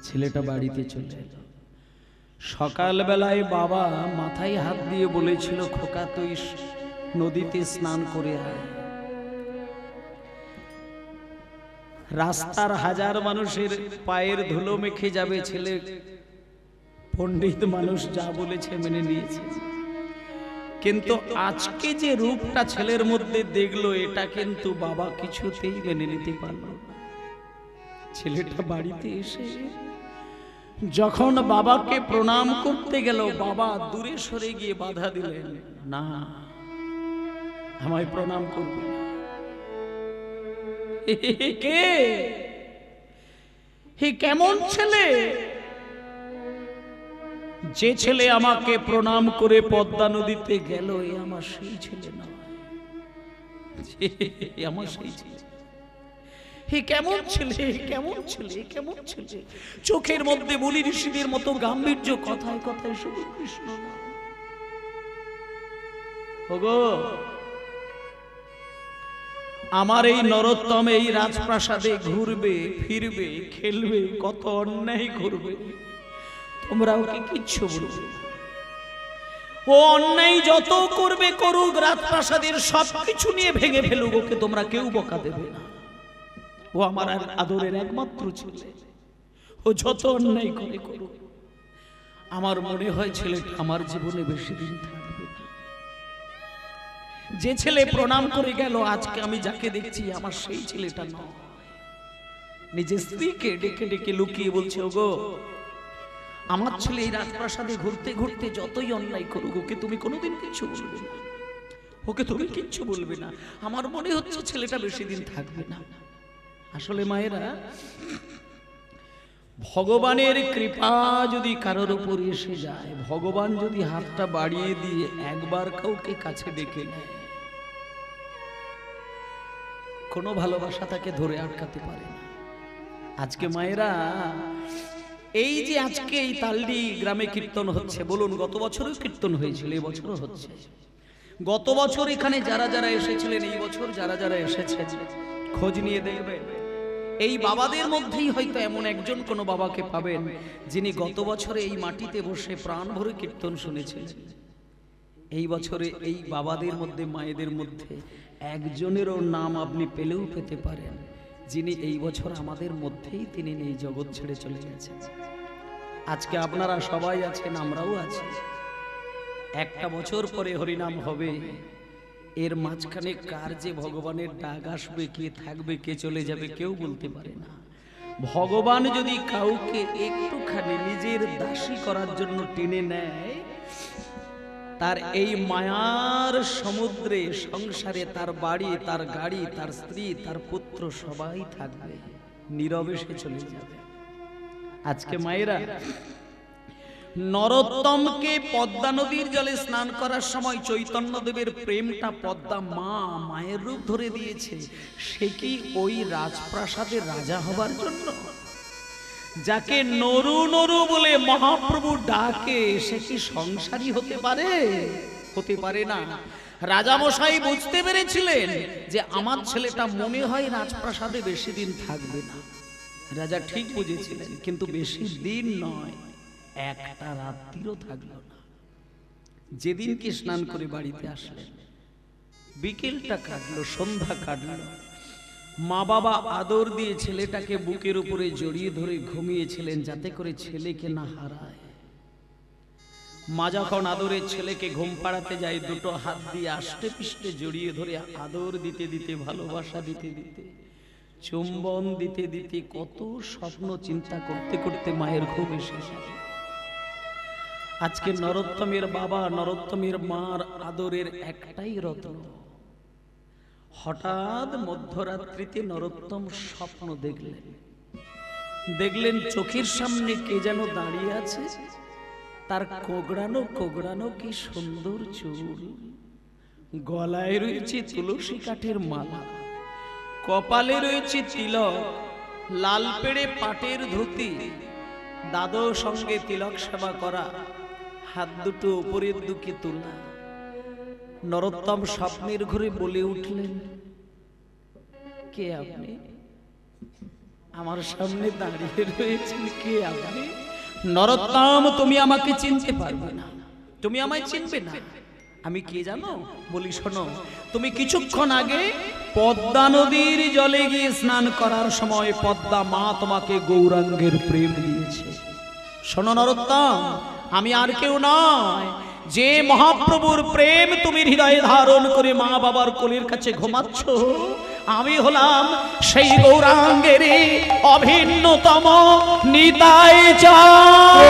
ছেলেটা বাড়িতে চলে এলো। সকালবেলায় বাবা মাথায় হাত দিয়ে বলেছিল, খোকা তুই নদীতে স্নান করে আয়। রাস্তার হাজার মানুষের পায়ের ধুলো মেখে যাবে, ছেলে পণ্ডিত মানুষ যা বলেছে মেনে নিয়েছে। কিন্তু আজকে যে রূপটা ছেলের মধ্যে দেখলো, এটা কিন্তু বাবা কিছুতেই মেনে নিতে পারল না। ছেলেটা বাড়িতে এসে যখন বাবাকে প্রণাম করতে গেল, বাবা দূরে সরে গিয়ে বাধা দিলেন, না আমায় প্রণাম করবে না। কে? হে কেমন ছেলে? যে ছেলে আমাকে প্রণাম করে পদ্মা নদীতে গেল, এ আমার সেই ছেলে না, আমার সেই ছেলে। হে কেমন ছেলে, কেমন ছেলে, কেমন ছেলে? চোখের মধ্যে বলি ঋষিদের মতো গাম্ভীর্য, কথায় কথায় শুধু কৃষ্ণ নাম। ওগো, আমার এই নরোত্তম এই রাজপ্রাসাদে ঘুরবে ফিরবে খেলবে, কত অন্যায় করবে, তোমরা ওকে কিচ্ছু বলবে না। ও অন্যায় যত করবে করুক, রাজপ্রাসাদের সবকিছু নিয়ে ভেঙে ফেলুক, ওকে তোমরা কেউ বকা দেবে না। ও আমার আদরের একমাত্র ছেলে, ও যত অন্যায় করে করুক। আমার মনে হয় ছেলেটা আমার জীবনে বেশি দিন থাকবে না। যে ছেলে প্রণাম করে গেল, আজকে আমি যাকে দেখছি আমার সেই ছেলেটা নয়। নিজের স্ত্রীকে ডেকে ডেকে লুকিয়ে বলছে, ওগো আমার ছেলে এই রাজপ্রাসাদে ঘুরতে ঘুরতে যতই অন্যায় করুক, ওকে তুমি কোনোদিন কিচ্ছু বলবে না, ওকে তুমি কিচ্ছু বলবে না। আমার মনে হচ্ছে ছেলেটা বেশি দিন থাকবে না। আসলে মায়েরা, ভগবানের কৃপা যদি কারোর উপর এসে যায়, ভগবান যদি হাতটা বাড়িয়ে দিয়ে একবার কাউকে কাছে ডেকে নেয়, কোনো ভালোবাসা তাকে ধরে আটকাতে পারে না। আজকে মায়েরা, এই যে আজকে এই তালডি গ্রামে কীর্তন হচ্ছে, বলুন গত বছরও কীর্তন হয়েছিল, এই বছরও হচ্ছে। গত বছর এখানে যারা যারা এসেছিলেন, এই বছর যারা যারা এসেছেন, খোঁজ নিয়ে দেখবেন এই বাবাদের মধ্যেই হয়তো এমন একজন কোনো বাবাকে পাবেন যিনি গত বছরে এই মাটিতে বসে প্রাণ ভরে কীর্তন শুনেছিলেন। এই বছরে এই বাবাদের মধ্যে, মায়েদের মধ্যে একজনেরও নাম আপনি পেলেও পেতে পারেন, যিনি এই বছর আমাদের মধ্যেই তিনি এই জগৎ ছেড়ে চলে গেছেন। আজকে আপনারা সবাই আছেন, আমরাও আছি। একটা বছর পরে হরিনাম হবে, এর মাঝখানে কার যে ভগবানের ডাক আসবে, কে থাকবে কে চলে যাবে কেউ বলতে পারে না। ভগবান যদি কাউকে একটুখানি নিজের দাসী করার জন্য টেনে নেয়, তার এই মায়ার সমুদ্রে সংসারে তার বাড়ি, তার গাড়ি, তার স্ত্রী, তার পুত্র সবাই থাকবে, নীরবে সে চলে যাবে। আজকে মায়েরা, নরোত্তমকে পদ্মা নদীর জলে স্নান করার সময় চৈতন্যদেবের প্রেমটা পদ্মা মা মায়ের রূপ ধরে দিয়েছে। সে কি ওই রাজপ্রাসাদের রাজা হবার জন্য? যাকে নরু নরু বলে মহাপ্রভু ডাকে, সে কি সংসারী হতে পারে? হতে পারে না। রাজামশাই বুঝতে পেরেছিলেন যে আমার ছেলেটা মনে হয় রাজপ্রাসাদে বেশি দিন থাকবে না। রাজা ঠিক বুঝেছিলেন, কিন্তু বেশি দিন নয়, একটা রাত্রিও থাকলো না। যেদিন কি স্নান করে বাড়িতে আসলেন, বিকেলটা কাটলো, সন্ধ্যা কাটলো। মা বাবা আদর দিয়ে ছেলেটাকে বুকের উপরে জড়িয়ে ধরে ঘুমিয়েছিলেন, যাতে করে ছেলেকে না হারায়। মা যখন আদরের ছেলেকে ঘুম পাড়াতে যায়, দুটো হাত দিয়ে আষ্টে পিষ্টে জড়িয়ে ধরে আদর দিতে দিতে, ভালোবাসা দিতে দিতে, চুম্বন দিতে দিতে, কত স্বপ্ন চিন্তা করতে করতে মায়ের ঘুম এসে যায়। আজকে নরোত্তমের বাবা, নরোত্তমের মার আদরের একটাই রত্ন। হঠাৎ মধ্যরাত্রিতে নরোত্তম স্বপ্ন দেখলেন চোখের সামনে কে যেন দাঁড়িয়ে আছে, তার কোগড়ানো কোগড়ানো কি সুন্দর চুল, গলায় রয়েছে তুলসী কাঠের মালা, কপালে রয়েছে তিলক, লাল পেড়ে পাটের ধুতি, দাদু সঙ্গে তিলক সেবা করা, হাত দুটো উপরের দিকে তোলা। নরোত্তম স্বপ্নের ঘরে বলে উঠলেন, কে আপনি? আমার সামনে দাঁড়িয়ে রয়েছেন কে? আপনি নরোত্তম। তুমি আমাকে চিনতে পারবে না, তুমি আমায় চিনবে না। আমি কে জানো? বলি শোনো, তুমি কিছুক্ষণ আগে পদ্মা নদীর জলে গিয়ে স্নান করার সময় পদ্মা মা তোমাকে গৌরাঙ্গের প্রেম দিয়েছে। শোনো নরোত্তম, আমি আর কেউ নয়, যে মহাপ্রভুর প্রেম তুমি হৃদয়ে ধারণ করে মা বাবার কোলের কাছে ঘুমাচ্ছ, আমি হলাম সেই গৌরাঙ্গের অভিন্নতম নিতাই চাঁদ।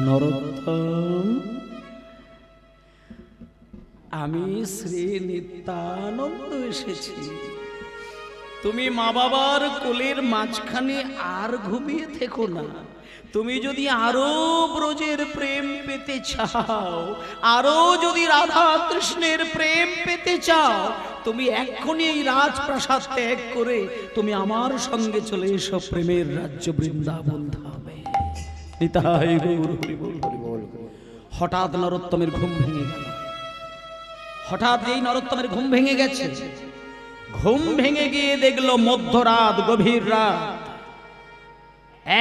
নরোত্তম, আমি শ্রী নিত্যানন্দ এসেছি। তুমি মা বাবার কোলের মাঝখানে আর ঘুমিয়ে থেকো না। তুমি যদি আরো ব্রজের প্রেম পেতে চাও, আরো যদি রাধা কৃষ্ণের প্রেম পেতে চাও, তুমি এক্ষুনি এই রাজপ্রাসাদ ত্যাগ করে তুমি আমার সঙ্গে চলে এসো প্রেমের রাজ্য বৃন্দাবন ধামে। নিতাই গৌর হরি বল, হরি বল। হঠাৎ নরোত্তমের ঘুম ভেঙে গেল। হঠাৎ এই নরোত্তমের ঘুম ভেঙে গেছে। ঘুম ভেঙে গিয়ে দেখলো মধ্যরাত, গভীর রাত,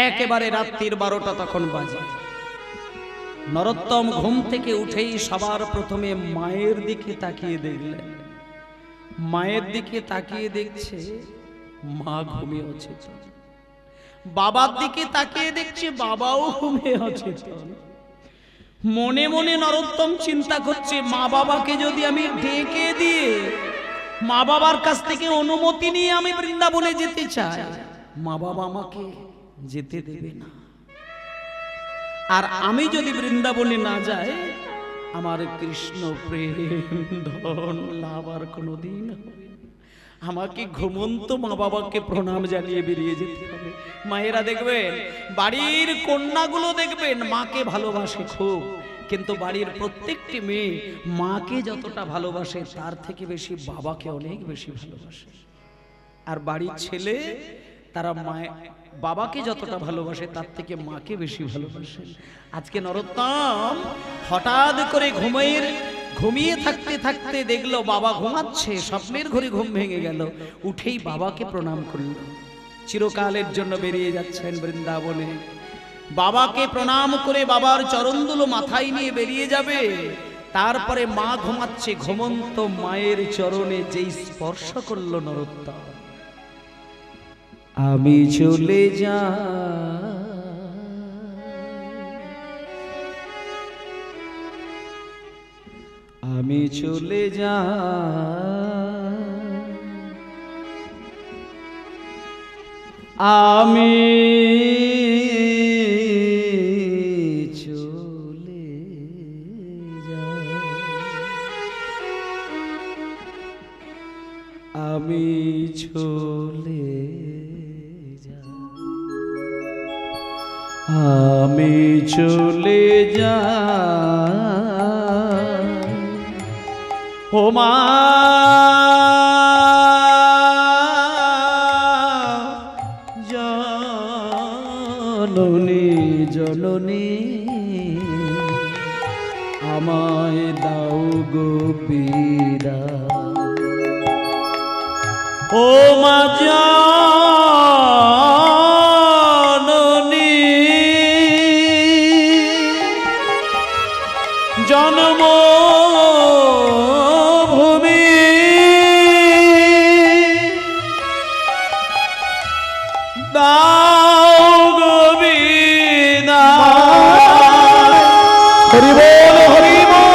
একেবারে রাত্রির 12টা তখন বাজে। নরোত্তম ঘুম থেকে উঠেই সবার প্রথমে মায়ের দিকে তাকিয়ে দেখলেন। মায়ের দিকে তাকিয়ে দেখছে মা ঘুমিয়ে অচেতন। বাবার দিকে তাকিয়ে দেখছে বাবাও ঘুমিয়ে অচেতন। মনে মনে নরোত্তম চিন্তা করছে, মা বাবাকে যদি আমি ডেকে দিয়ে মা বাবার কাছ থেকে অনুমতি নিয়ে আমি বৃন্দাবনে যেতে চাই, মা বাবা আমাকে যেতে দেবে না। আর আমি যদি বৃন্দাবনে না যাই, আমার কৃষ্ণ প্রেম ধন লাভ আর কোনোদিন হবে না। আমাকে ঘুমন্ত মা বাবাকে প্রণাম জানিয়ে বেরিয়ে যেতে হবে। মায়েরা দেখবেন, বাড়ির কন্যাগুলো দেখবেন মাকে ভালোবাসে খুব, কিন্তু বাড়ির প্রত্যেকটি মেয়ে মাকে যতটা ভালোবাসে তার থেকে বেশি বাবাকে অনেক বেশি ভালোবাসে। আর বাড়ির ছেলে তারা বাবাকে যতটা ভালোবাসে তার থেকে মাকে বেশি ভালোবাসে। আজকে নরোত্তম হঠাৎ করে ঘুমিয়ে থাকতে থাকতে দেখলো বাবা ঘুমাচ্ছে। স্বপ্নের ঘরে ঘুম ভেঙে গেল। উঠেই বাবাকে প্রণাম করল। চিরকালের জন্য বেরিয়ে যাচ্ছেন বৃন্দাবনে। বাবাকে প্রণাম করে বাবার চরণধুলো মাথায় নিয়ে বেরিয়ে যাবে। তারপরে মা ঘুমাচ্ছে, ঘুমন্ত মায়ের চরণে যেই স্পর্শ করলো নরোত্তম, আমি চলে যাই, আমি চলে যাই, আমি চলে যাই, আমি চলে যাই, আমি চলে যাই, ও মা জননী জননী, আমায় দাও গো বিদায়, ও মা জননী জন্ম ভূমি, দাও গো বিদায়। হরি বল, হরি বল।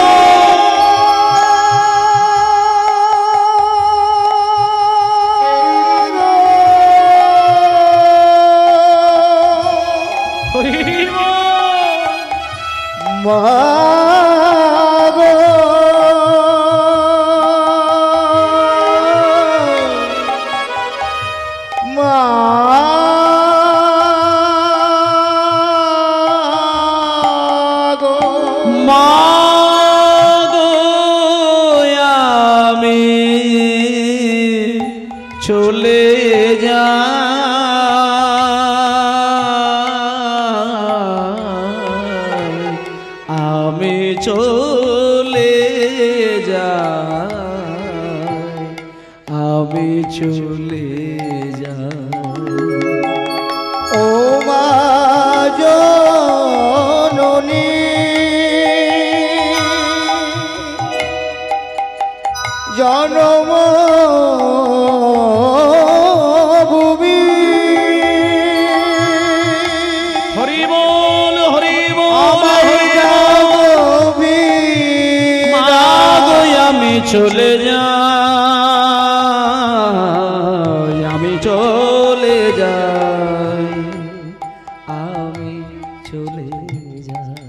হরি বল। মা চলে যা। ও মা জননী জনম ভূমি হরি বল হরি বল আমি চলে যাই আমি চলে যাই আমি চলে যাই।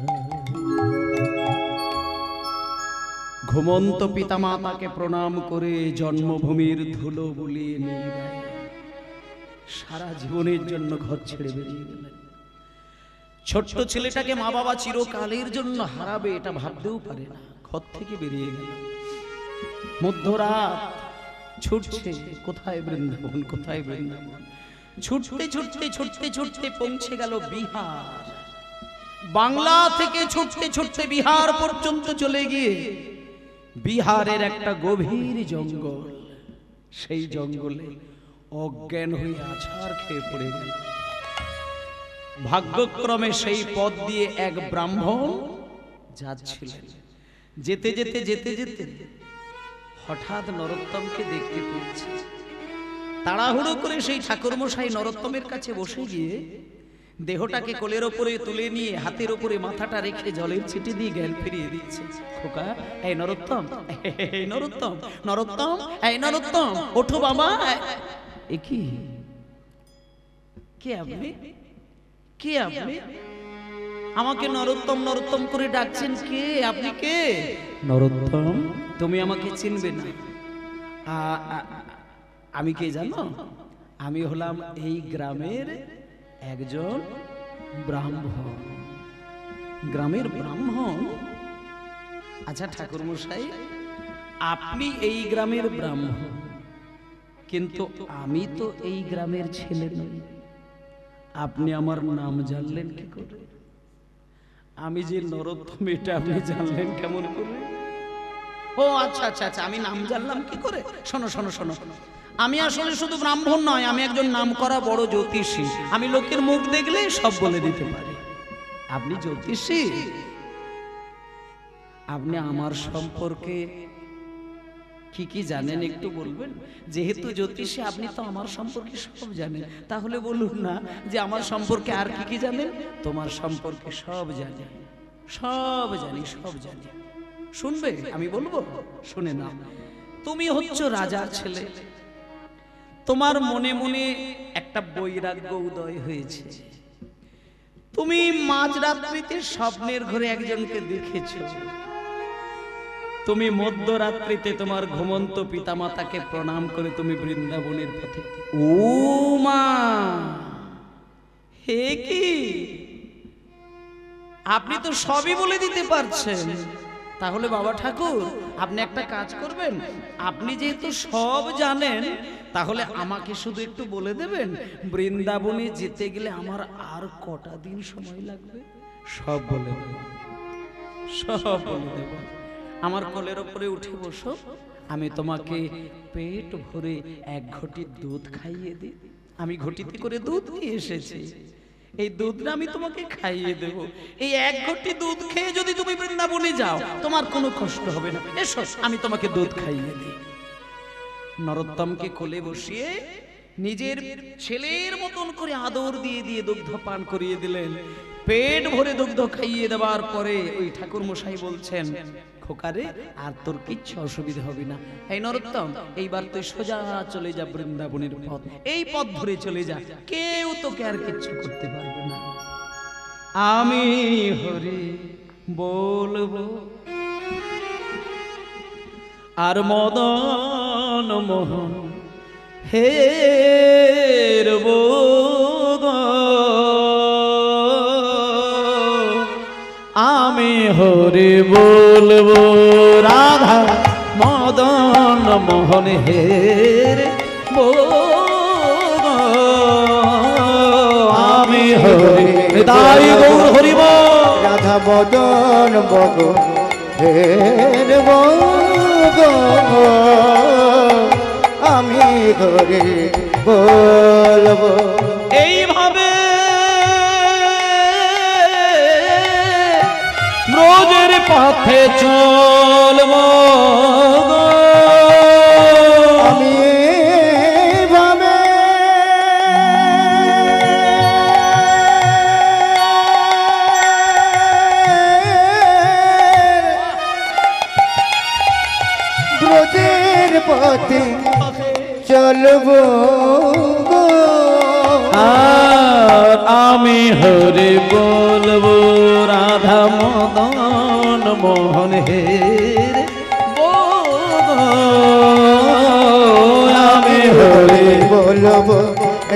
ঘুমন্ত পিতামাতাকে প্রণাম করে জন্মভূমির ধুলো বুলিয়ে নিয়ে গেলেন। সারা জীবনের জন্য ঘর ছেড়ে বেরিয়ে গেলেন। ছোট্ট ছেলেটাকে মা বাবা চিরকালের জন্য হারাবে এটা ভাবতেও পারে না। ঘর থেকে বেরিয়ে গেল। মধ্যরাত ছুটছে, কোথায় বৃন্দাবন, কোথায় বৃন্দাবন। ছুটতে ছুটতে ছুটতে ছুটতে পৌঁছে গেল বিহার। বাংলা থেকে ছুটতে ছুটতে বিহার পর্যন্ত চলে গিয়ে বিহারের একটা গভীর জঙ্গল, সেই জঙ্গলে অজ্ঞান হয়ে আছাড় খেয়ে পড়ে গেল। ভাগ্যক্রমে সেই পথ দিয়ে এক ব্রাহ্মণ যাচ্ছিলেন। যেতে যেতে যেতে যেতে হঠাৎ নরোত্তমকে দেখতে পেয়েছে। তাড়াহুড়ো করে সেই ঠাকুরমশাই নরোত্তমের কাছে বসে গিয়ে দেহটাকে কোলের ওপরে তুলে নিয়ে হাতের ওপরে মাথাটা রেখে জলের ছিটে দিয়ে জ্ঞান ফিরিয়ে দিচ্ছে। খোকা, এই নরোত্তম, এই নরোত্তম, নরোত্তম, এই নরোত্তম, ওঠো বাবা। এ কি, কে আপনি? কে আপনি? আমাকে নরোত্তম নরোত্তম করে ডাকছেন, কে আপনি? কে? নরোত্তম, তুমি আমাকে চিনবে না। আমি কে জানো? আমি হলাম এই গ্রামের একজন ব্রাহ্মণ। গ্রামের ব্রাহ্মণ? আচ্ছা ঠাকুরমশাই, আপনি এই গ্রামের ব্রাহ্মণ, কিন্তু আমি তো এই গ্রামের ছেলে নই। আপনি আমার নাম জানলেন কি করে? আমি যে নরোত্তম এটা আপনি জানলেন কেমন করে? ও আচ্ছা আচ্ছা আচ্ছা, আমি নাম জানলাম কি করে? শোনো শোনো শোনো, আমি আসলে শুধু ব্রাহ্মণ নয়, আমি একজন নামকরা বড় জ্যোতিষী। আমি লোকের মুখ দেখলে সব বলে দিতে পারি। আপনি জ্যোতিষী? আপনি আমার সম্পর্কে কি কি জানেন একটু বলবেন? যেহেতু জ্যোতিষী, আপনি তো আমার সম্পর্কে সব জানেন, তাহলে বলুন না যে আমার সম্পর্কে আর কি কি জানেন? তোমার সম্পর্কে সব জানি, সব জানি, সব জানি। শুনবে? আমি বলবো, শুনে না। তুমি হচ্ছ রাজার ছেলে। তোমার মনে মনে একটা বৈরাগ্য উদয় হয়েছে। তুমি মাঝরাত্রিতে স্বপ্নের ঘরে একজনকে দেখেছো। তুমি মধ্যরাত্রিতে তোমার ঘুমন্ত পিতামাতাকে প্রণাম করে তুমি বৃন্দাবনের পথে। ও মা, হে কি, আপনি তো সবই বলে দিতে পারছেন। তাহলে বাবা ঠাকুর, আপনি একটা কাজ করবেন, আপনি যেহেতু সব জানেন, তাহলে আমাকে শুধু একটু বলে দেবেন বৃন্দাবনে যেতে গেলে আমার আর কটা দিন সময় লাগবে? সব বলে দেব, সব বলে দেব। আমার কোলের ওপরে উঠে বসো, আমি তোমাকে পেট ভরে এক ঘটি দুধ খাইয়ে দিই। আমি ঘটিতে করে দুধ নিয়ে এসেছি, এই দুধটা আমি তোমাকে খাইয়ে দেব। এই এক ঘটি দুধ খেয়ে যদি তুমি বৃন্দাবনে যাও, তোমার কোনো কষ্ট হবে না। এসো, আমি তোমাকে দুধ খাইয়ে দিই। নরোত্তমকে কোলে বসিয়ে নিজের ছেলের মতন করে আদর দিয়ে দিয়ে দুগ্ধ পান করিয়ে দিলেন। পেট ভরে দুগ্ধ খাইয়ে দেওয়ার পরে ওই ঠাকুর মশাই বলছেন, খোকারে, আর তোর কিচ্ছু অসুবিধা হবে না। এই নরোত্তম, এইবার তুই সোজা চলে যা বৃন্দাবনের পথ, এই পথ ধরে চলে যা, কেউ তোকে আর কিচ্ছু করতে পারবে না। আমি হরি বলবো আর মদন মোহন হেরব গো, আমি হরি বলবো রাধা মদন মোহন হেরব গো, আমি হরি তাই গৌর হরিব রাধা মদন বগ হেরব গো, আমি হরি বলবো। এইভাবে ব্রজের পথে চলবো আমি এইভাবে ব্রজের পথে চলবো আর আমি হরি বলবো রাধা মদন মোহন হে আমি হরি বলবো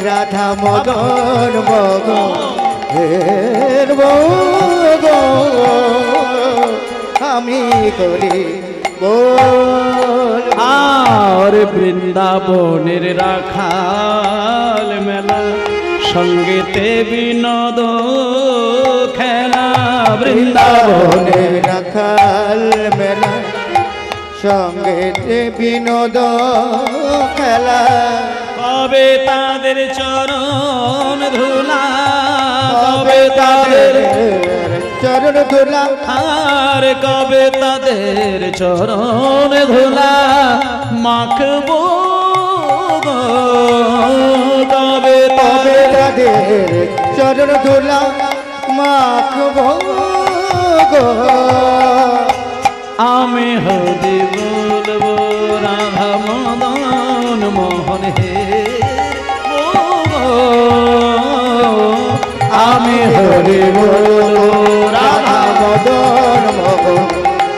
রাধা মদন মগন হের বগো আমি করি বল। আর বৃন্দাবনের রাখাল মেলা সঙ্গীতে বিনোদ খেলা বৃন্দাবনে বৃন্দাবনের রাখাল মেলা সঙ্গেতে বিনোদ খেলা কবে তাদের চরণ ধুলা কবে তাদের চরণ ধুলা আর কবে তাদের চরণ ধুলা মাখবো গো, কবে তবে তাদের তাদের চরণ ধুলা মাখবো গো। আমি হরি বলবো রাধা মদন মোহন হে আমি হরি বলবো রাধা রাধা মদন মগন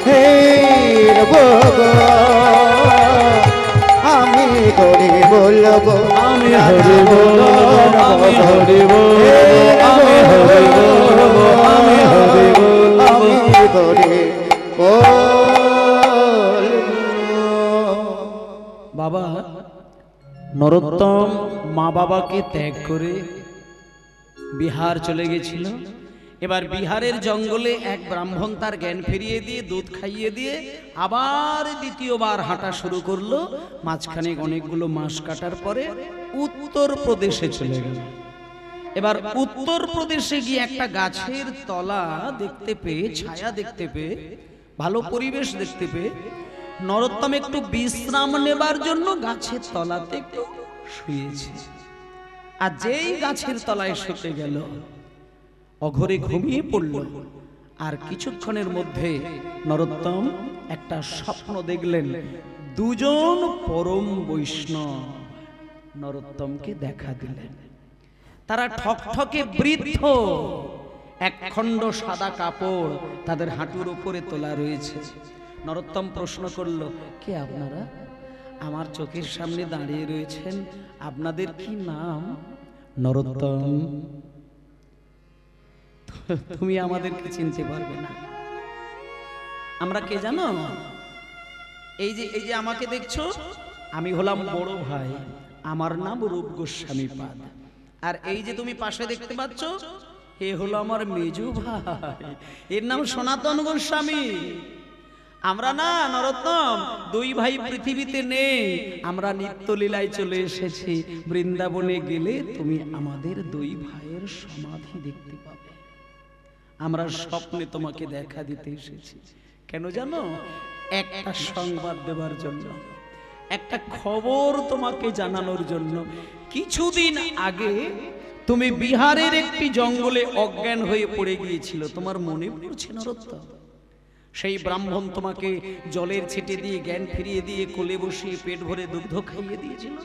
হের বগো আমি করি বলবো আমি হরি বলবো আমি হরি বলবো আমি হরি বলবো আমি হরি বলবো আমি করি বাবা নরোত্তম মা বাবাকে ত্যাগ করে বিহার চলে গেছিল। এবার বিহারের জঙ্গলে এক ব্রাহ্মণ তার জ্ঞান ফিরিয়ে দিয়ে দুধ খাইয়ে দিয়ে আবার দ্বিতীয়বার হাঁটা শুরু করলো। মাঝখানে অনেকগুলো মাস কাটার পরে উত্তর প্রদেশে চলে গেল। এবার উত্তর প্রদেশে গিয়ে একটা গাছের তলা দেখতে পেয়ে, ছায়া দেখতে পেয়ে, ভালো পরিবেশ দেখতে পেয়ে নরোত্তম একটু বিশ্রাম নেবার জন্য গাছের তলাতে একটু শুয়েছে। আর যেই গাছের তলায় শুতে গেল অঘরে ঘুমিয়ে পড়ল। আর কিছুক্ষণের মধ্যে নরোত্তম একটা স্বপ্ন দেখলেন। দুজন পরম বৈষ্ণব নরোত্তমকে দেখা দিলেন। তারা ঠকঠকে বৃদ্ধ, একখণ্ড সাদা কাপড় তাদের হাঁটুর উপরে তোলা রয়েছে। নরোত্তম প্রশ্ন করল, কে আপনারা? আমার চোখের সামনে দাঁড়িয়ে রয়েছেন, আপনাদের কি নাম? নরোত্তম, তুমি আমাদেরকে চিনতে পারবে না। আমরা কে জানো? এই যে আমাকে দেখছো, আমি হলাম বড় ভাই, আমার নাম রূপ গোস্বামী পাদ। আর এই যে তুমি পাশে দেখতে পাচ্ছ, এ হলো আমার মেজু ভাই, এর নাম সনাতন গোস্বামী। আমরা না নরোত্তম দুই ভাই পৃথিবীতে নেই, আমরা নিত্যলীলায় চলে এসেছি। বৃন্দাবনে গেলে তুমি আমাদের দুই ভাইয়ের সমাধি দেখতে পাবে। আমরা স্বপ্নে তোমাকে দেখা দিতে এসেছি। কেন জানো? একটা সংবাদ দেবার জন্য, একটা খবর তোমাকে জানানোর জন্য। কিছুদিন আগে তুমি বিহারের একটি জঙ্গলে অজ্ঞান হয়ে পড়ে গিয়েছিল, তোমার মনে পড়ছে নরোত্তম? সেই ব্রাহ্মণ তোমাকে জলের ছিটে দিয়ে জ্ঞান ফিরিয়ে দিয়ে কোলে বসিয়ে পেট ভরে দুগ্ধ খাইয়ে দিয়েছিল।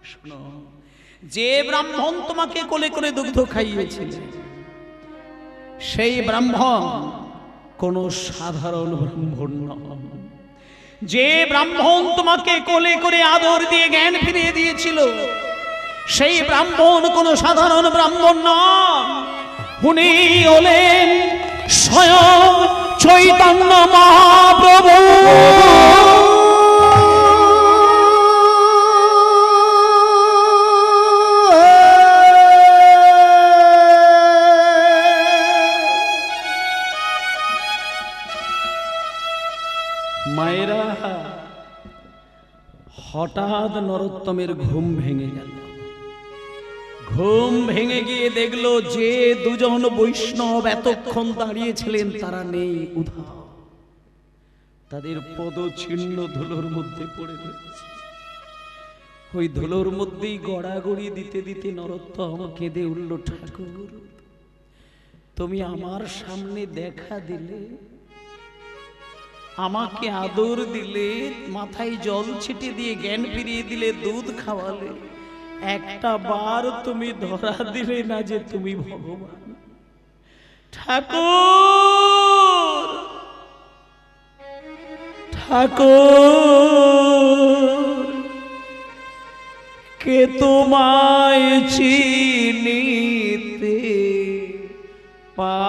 শোনো, যে ব্রাহ্মণ তোমাকে কোলে করে দুগ্ধ খাইয়েছিল সেই ব্রাহ্মণ কোন সাধারণ ব্রাহ্মণ নয়। যে ব্রাহ্মণ তোমাকে কোলে করে আদর দিয়ে জ্ঞান ফিরিয়ে দিয়েছিল সেই ব্রাহ্মণ কোন সাধারণ ব্রাহ্মণ নয়। উনি হলেন স্বয়ং চৈতন্য মহাপ্রভু। মায়েরা, হঠাৎ নরোত্তমের ঘুম ভেঙে গেল। ঘুম ভেঙে গিয়ে দেখলো যে দুজন বৈষ্ণব এতক্ষণ দাঁড়িয়েছিলেন তারা নেই, উধাও। তাদের পদ ছিন্ন ধুলোর মধ্যে পড়ে রয়েছে। ওই ধুলোর মধ্যেই গড়াগড়ি দিতে দিতে নরোত্তম কেঁদে উঠল, ঠাকুর তুমি আমার সামনে দেখা দিলে, আমাকে আদর দিলে, মাথায় জল ছিটে দিয়ে জ্ঞান ফিরিয়ে দিলে, দুধ খাওয়ালে, একটা বার তুমি ধরা দিলে না যে তুমি ভগবান। ঠাকুর ঠাকুর কে তোমায় চিনিতে পারে,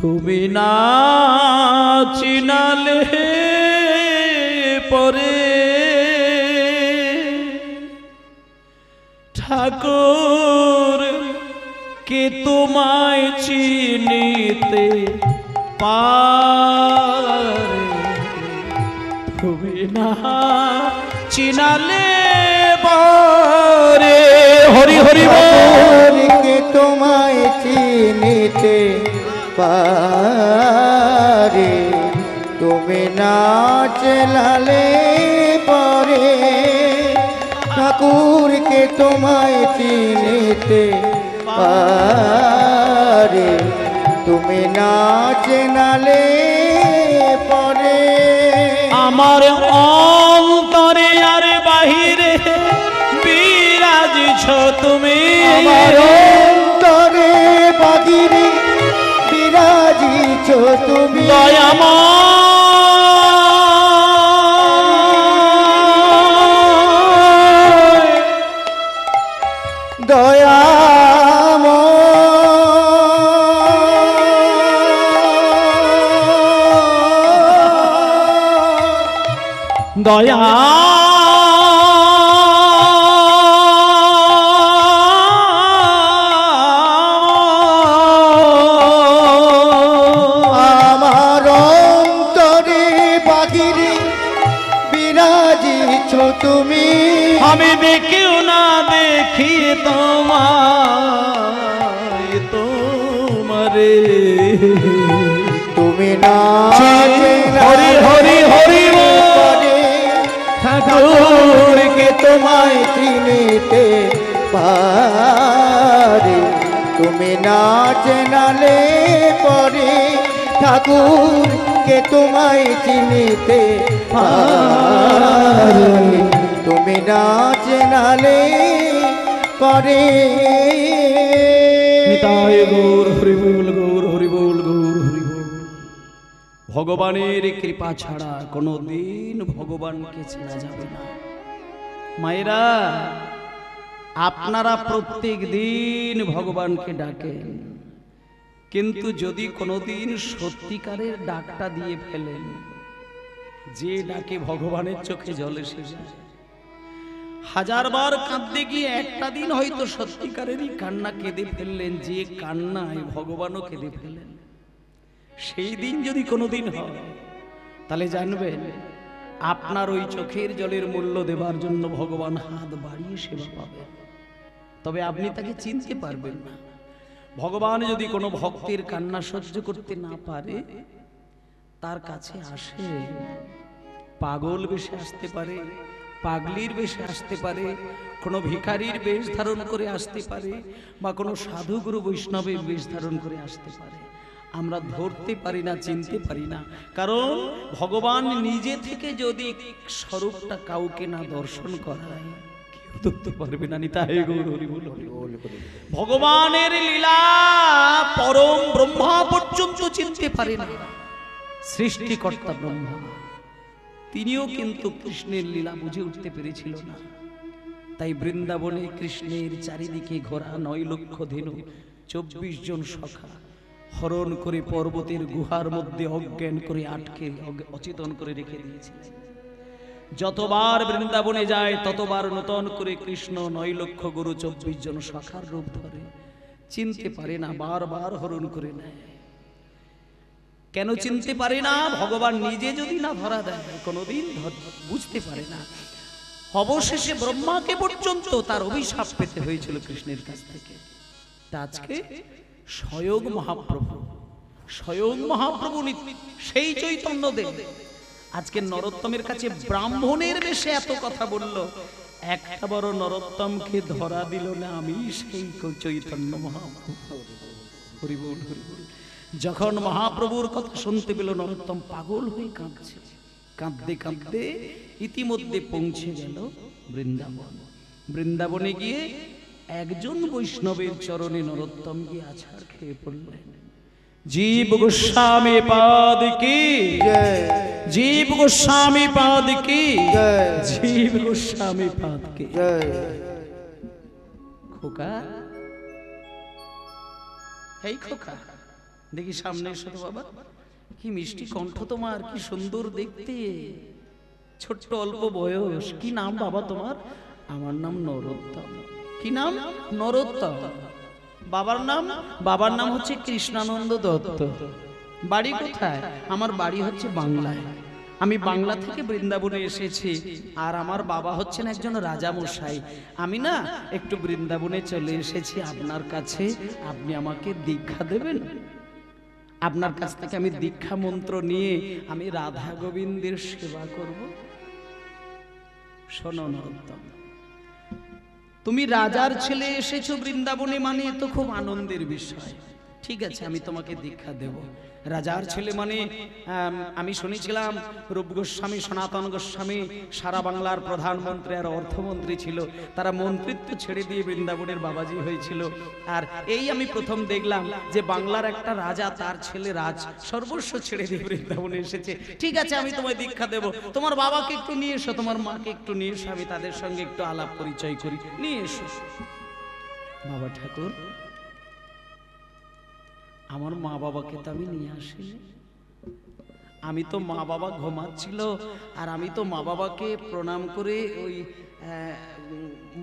তুমি না চিনালে পরে ঠাকুর কে তোমায় চিনিতে পারে, তুমি না চিনালে পরে। হরি হরি বল। কে তোমায় চিনিতে পারে, তুমি না চেলালে পরে ঠাকুরকে তোমায় চিনিতে পারে, তুমি না চেনালে পরে। আমার অন্তরে আর বাহিরে বিরাজিছ তুমি, আমার অন্তরে বাহিরে বিরাজিছ তুমি, দয়াময় দয়া আমার অন্তরে বাহিরে বিরাজিছ তুমি, আমি দেখিও না দেখি তোমায় তোমারে, তুমি না হরি হরি হরি পরে ঠাকুরকে তোমায় চিনিতে পারে, তুমি না চেনালে পরে ঠাকুরকে তোমায় চিনিতে পারে, তুমি না চেনালে পরে। নিতাই গৌর হরি বল, গৌর হরি বল, গৌর হরি বল। ভগবানের কৃপা ছাড়া কোনোদিন ভগবানকে চেনা যাবে না। মায়েরা, আপনারা প্রত্যেক দিন ভগবানকে ডাকেন, কিন্তু যদি কোনোদিন সত্যিকারের ডাকটা দিয়ে ফেলেন, যে ডাকে ভগবানের চোখে জল এসে যায়, হাজারবার কাঁদতে গিয়ে একটা দিন হয়তো সত্যিকারেরই কান্না কেঁদে ফেললেন, যে কান্নায় ভগবানও কেঁদে ফেললেন, সেই দিন যদি কোনোদিন হয়, তাহলে জানবেন আপনার ওই চোখের জলের মূল্য দেবার জন্য ভগবান হাত বাড়িয়ে সেবা পাবেন। তবে আপনি তাকে চিনতে পারবেন না। ভগবান যদি কোনো ভক্তের কান্না সহ্য করতে না পারে, তার কাছে আসে, পাগল বেশে আসতে পারে, পাগলির বেশে আসতে পারে, কোনো ভিখারির বেশ ধারণ করে আসতে পারে, বা কোনো সাধু গুরু বৈষ্ণবের বেশ ধারণ করে আসতে পারে। আমরা ধরতে পারি না, চিনতে পারি না, কারণ ভগবান নিজে থেকে যদি স্বরূপটা কাউকে না দর্শন করায়, কেউ ধরতে পারবে না। নিতাই গৌর হরি বল। ভগবানের লীলা পরম ব্রহ্মা পর্যন্ত চিনতে পারে না। সৃষ্টিকর্তা ব্রহ্মা, তিনিও কিন্তু কৃষ্ণের লীলা বুঝে উঠতে পেরেছিল না। তাই বৃন্দাবনে কৃষ্ণের চারিদিকে ঘোরা 9 লক্ষ ধেনু, 24 জন সখা হরণ করে পর্বতের গুহার মধ্যে অজ্ঞান করে আটকে অচেতন করে রেখে দিয়েছিলেন। যতবার বৃন্দাবনে যায় ততবার নূতন করে কৃষ্ণ 9 লক্ষ গুরু 24 জন সখার রূপ ধরে চিনতে পারে না, বারবার হরণ করে নেয়। কেন চিনতে পারে না? ভগবান নিজে যদি না ধরা দেয় কোনোদিন বুঝতে পারে না। অবশেষে ব্রহ্মাকে পর্যন্ত তার অভিশাপ পেতে হয়েছিল কৃষ্ণের কাছ থেকে। তা আজকে স্বয়ং মহাপ্রভু সেই চৈতন্যদেব আজকে নরোত্তমের কাছে ব্রাহ্মণের বেশে এত কথা বলল, একটা বড় নরোত্তমকে ধরা দিল না। আমি সেই চৈতন্য মহাপ্রভু। হরি বল, হরি বল। যখন মহাপ্রভুর কথা শুনতে পেল, নরোত্তম পাগল হয়ে কাঁদছে। কাঁদতে কাঁদতে ইতিমধ্যে পৌঁছে গেল বৃন্দাবন। বৃন্দাবনে গিয়ে একজন বৈষ্ণবের চরণে নরোত্তম গিয়ে আছাড় খেয়ে পড়লেন। জীব গোস্বামী পাদ কি জয়, জীব গোস্বামী পাদ কি জয়, জীব গোস্বামী পাদ কি জয়। খোকা, এই খোকা, দেখি সামনে এসো তো বাবা। কি মিষ্টি কণ্ঠ তোমার, কি সুন্দর দেখতে, ছোট্ট অল্প বয়স। কি নাম বাবা তোমার? আমার নাম নরোত্তম। কি নাম? নরোত্তম। বাবার নাম? বাবার নাম হচ্ছে কৃষ্ণানন্দ দত্ত। বাড়ি কোথায়? আমার বাড়ি হচ্ছে বাংলায়। আমি বাংলা থেকে বৃন্দাবনে এসেছি। আর আমার বাবা হচ্ছেন একজন রাজা মশাই। আমি না একটু বৃন্দাবনে চলে এসেছি আপনার কাছে। আপনি আমাকে দীক্ষা দেবেন? আপনার কাছ থেকে আমি দীক্ষা মন্ত্র নিয়ে আমি রাধা গোবিন্দের সেবা করব। শোনো নরোত্তম, তুমি রাজার ছেলে এসেছো বৃন্দাবনে, মানে তো খুব আনন্দের বিষয়। ঠিক আছে, আমি তোমাকে দীক্ষা দেব। রাজার ছেলে মানে আমি শুনেছিলাম রূপ গোস্বামী, সনাতন গোস্বামী সারা বাংলার প্রধানমন্ত্রী আর অর্থমন্ত্রী ছিল। তারা মন্ত্রিত্ব ছেড়ে দিয়ে বৃন্দাবনের বাবাজি হয়েছিল। আর এই আমি প্রথম দেখলাম যে বাংলার একটা রাজা তার ছেলে রাজ সর্বস্ব ছেড়ে দিয়ে বৃন্দাবনে এসেছে। ঠিক আছে, আমি তোমায় দীক্ষা দেব। তোমার বাবাকে একটু নিয়ে এসো, তোমার মাকে একটু নিয়ে এসো, আমি তাদের সঙ্গে একটু আলাপ পরিচয় করি। নিয়ে এসো। বাবা ঠাকুর, আমার মা বাবাকে তো আমি নিয়ে আসিনি। আমি তো মা বাবা ঘুমাচ্ছিল, আর আমি তো মা বাবাকে প্রণাম করে ওই